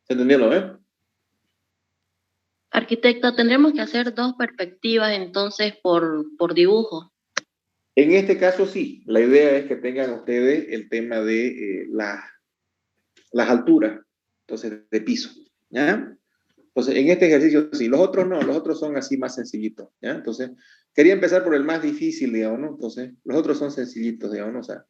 ¿Se entendió, no? Arquitecto, tendremos que hacer dos perspectivas entonces por dibujo. En este caso sí, la idea es que tengan ustedes el tema de las alturas, entonces de piso, ¿ya? Entonces, en este ejercicio sí, los otros no, los otros son así más sencillitos, ¿ya? Entonces, quería empezar por el más difícil, digamos, ¿no? Entonces, los otros son sencillitos, digamos, ¿no? O sea,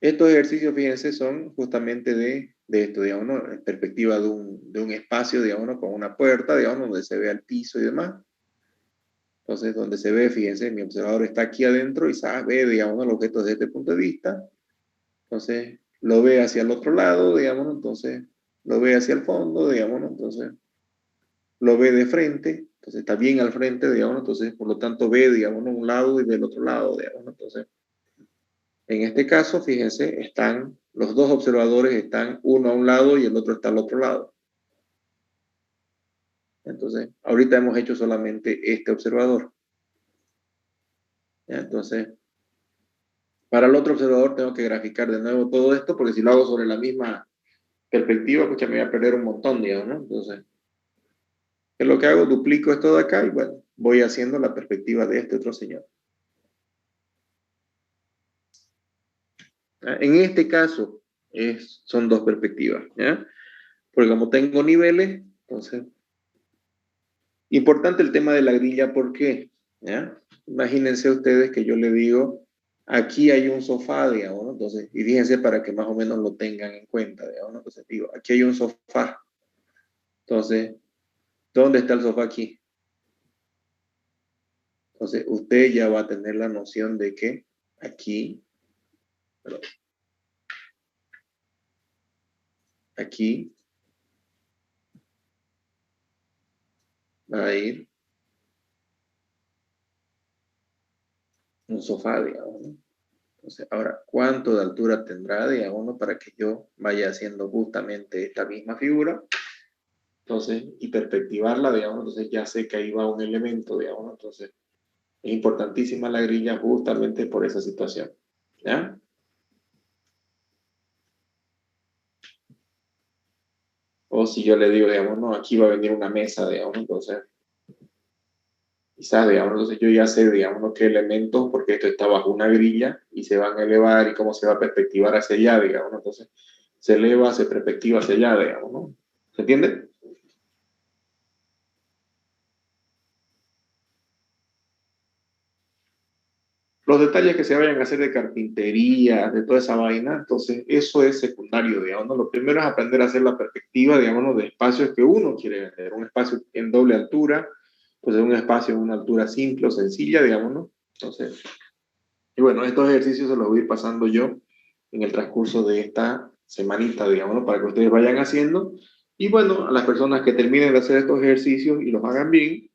estos ejercicios, fíjense, son justamente de esto, digamos, ¿no? En perspectiva de un espacio, digamos, ¿no? Con una puerta, digamos, donde se ve el piso y demás. Entonces, donde se ve, fíjense, mi observador está aquí adentro y ve, digamos, ¿no? El objeto desde este punto de vista. Entonces, lo ve hacia el otro lado, digamos, ¿no? Entonces, lo ve hacia el fondo, digamos, ¿no? Entonces, lo ve de frente, entonces está bien al frente, digamos, ¿no? Entonces, por lo tanto, ve, digamos, ¿no? Un lado y ve el otro lado, digamos, ¿no? Entonces, en este caso, fíjense, están, los dos observadores están uno a un lado y el otro está al otro lado. Entonces, ahorita hemos hecho solamente este observador. ¿Ya? Entonces, para el otro observador tengo que graficar de nuevo todo esto, porque si lo hago sobre la misma perspectiva, pues ya me voy a perder un montón, digamos, ¿no? Entonces, ¿qué es lo que hago? Duplico esto de acá y bueno, voy haciendo la perspectiva de este otro señor. ¿Ya? En este caso, son dos perspectivas, ¿ya? Porque como tengo niveles, entonces, importante el tema de la grilla, ¿por qué? ¿Ya? Imagínense ustedes que yo le digo, aquí hay un sofá, digamos, ¿no? Entonces, y fíjense para que más o menos lo tengan en cuenta, digamos, ¿no? Entonces digo, aquí hay un sofá. Entonces, ¿dónde está el sofá aquí? Entonces, usted ya va a tener la noción de que aquí, perdón, aquí va a ir un sofá, digamos, ¿no? Entonces, ahora, ¿cuánto de altura tendrá, digamos, ¿no? Para que yo vaya haciendo justamente esta misma figura? Entonces, y perspectivarla, digamos, entonces ya sé que ahí va un elemento, digamos, ¿no? Entonces, es importantísima la grilla justamente por esa situación, ¿ya? O si yo le digo, digamos, no, aquí va a venir una mesa, digamos, entonces, quizás, digamos, entonces yo ya sé, digamos, ¿no? Qué elementos, porque esto está bajo una grilla y se van a elevar y cómo se va a perspectivar hacia allá, digamos, ¿no? Entonces, se eleva, se perspectiva hacia allá, digamos, ¿no? ¿Se entiende? Los detalles que se vayan a hacer de carpintería, de toda esa vaina, entonces eso es secundario, digamos, ¿no? Lo primero es aprender a hacer la perspectiva, digamos, ¿no? De espacios que uno quiere vender, un espacio en doble altura, pues es un espacio en una altura simple o sencilla, digamos, ¿no? Entonces, y bueno, estos ejercicios se los voy a ir pasando yo en el transcurso de esta semanita, digamos, ¿no? Para que ustedes vayan haciendo. Y bueno, a las personas que terminen de hacer estos ejercicios y los hagan bien,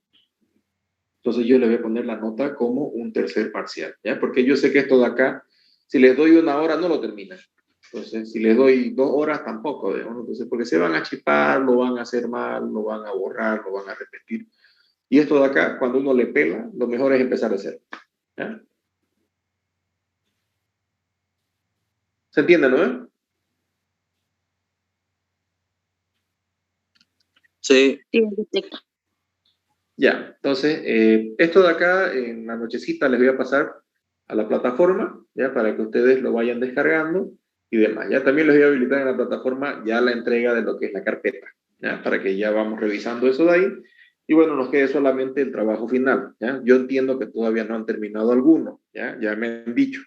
entonces yo le voy a poner la nota como un tercer parcial, ¿ya? Porque yo sé que esto de acá, si les doy una hora no lo terminan. Entonces, si les doy 2 horas tampoco, digamos, ¿no? Entonces, porque se van a chipar, lo van a hacer mal, lo van a borrar, lo van a repetir. Y esto de acá, cuando uno le pela, lo mejor es empezar de cero, ¿ya? ¿Se entiende, no? Sí. Sí, arquitecto. Ya, entonces, esto de acá, en la nochecita les voy a pasar a la plataforma, ya, para que ustedes lo vayan descargando y demás. Ya también les voy a habilitar en la plataforma ya la entrega de lo que es la carpeta, ya, para que ya vamos revisando eso de ahí. Y bueno, nos quede solamente el trabajo final, ya. Yo entiendo que todavía no han terminado alguno, ya me han dicho.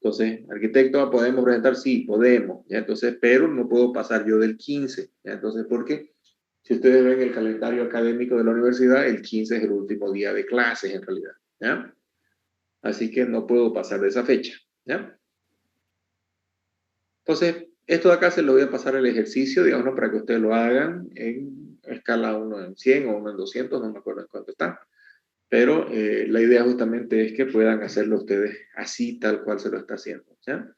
Entonces, arquitecto, ¿podemos presentar? Sí, podemos, ya, entonces, pero no puedo pasar yo del 15, ya, entonces, ¿por qué? Si ustedes ven el calendario académico de la universidad, el 15 es el último día de clases en realidad, ¿ya? así que no puedo pasar de esa fecha, ¿ya? Entonces, esto de acá se lo voy a pasar el ejercicio, digamos, para que ustedes lo hagan en escala 1 en 100 o 1 en 200, no me acuerdo en cuánto está. Pero la idea justamente es que puedan hacerlo ustedes así, tal cual se lo está haciendo, ¿ya?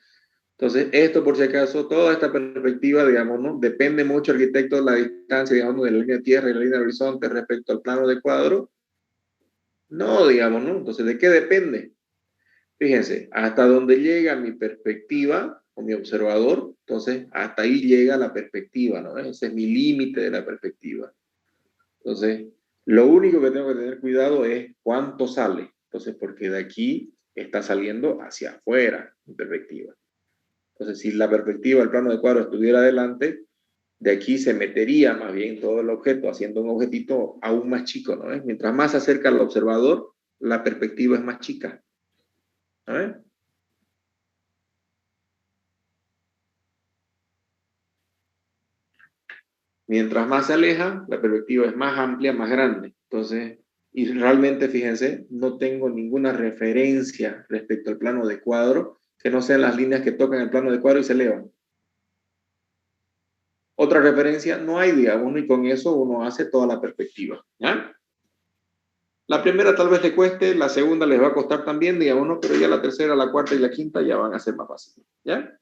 Entonces, esto por si acaso, toda esta perspectiva, digamos, ¿no? Depende mucho, arquitecto, de la distancia, digamos, de la línea de tierra y la línea de horizonte respecto al plano de cuadro. No, digamos, ¿no? Entonces, ¿de qué depende? Fíjense, hasta donde llega mi perspectiva o mi observador, entonces hasta ahí llega la perspectiva, ¿no? Ese es mi límite de la perspectiva. Entonces, lo único que tengo que tener cuidado es cuánto sale. Entonces, porque de aquí está saliendo hacia afuera mi perspectiva. Entonces, si la perspectiva del plano de cuadro estuviera adelante, de aquí se metería más bien todo el objeto, haciendo un objetito aún más chico, ¿no? Mientras más se acerca al observador, la perspectiva es más chica, ¿no? Mientras más se aleja, la perspectiva es más amplia, más grande. Entonces, y realmente, fíjense, no tengo ninguna referencia respecto al plano de cuadro que no sean las líneas que tocan el plano de cuadro y se elevan. Otra referencia no hay, digamos, y con eso uno hace toda la perspectiva, ¿ya? La primera tal vez le cueste, la segunda les va a costar también, digamos, ¿no? Pero ya la tercera, la cuarta y la quinta ya van a ser más fáciles, ¿ya?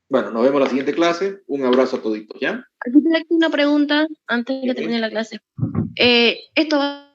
Bueno, nos vemos en la siguiente clase. Un abrazo a toditos, ¿ya? Aquí tengo una pregunta antes de que termine la clase. Esto va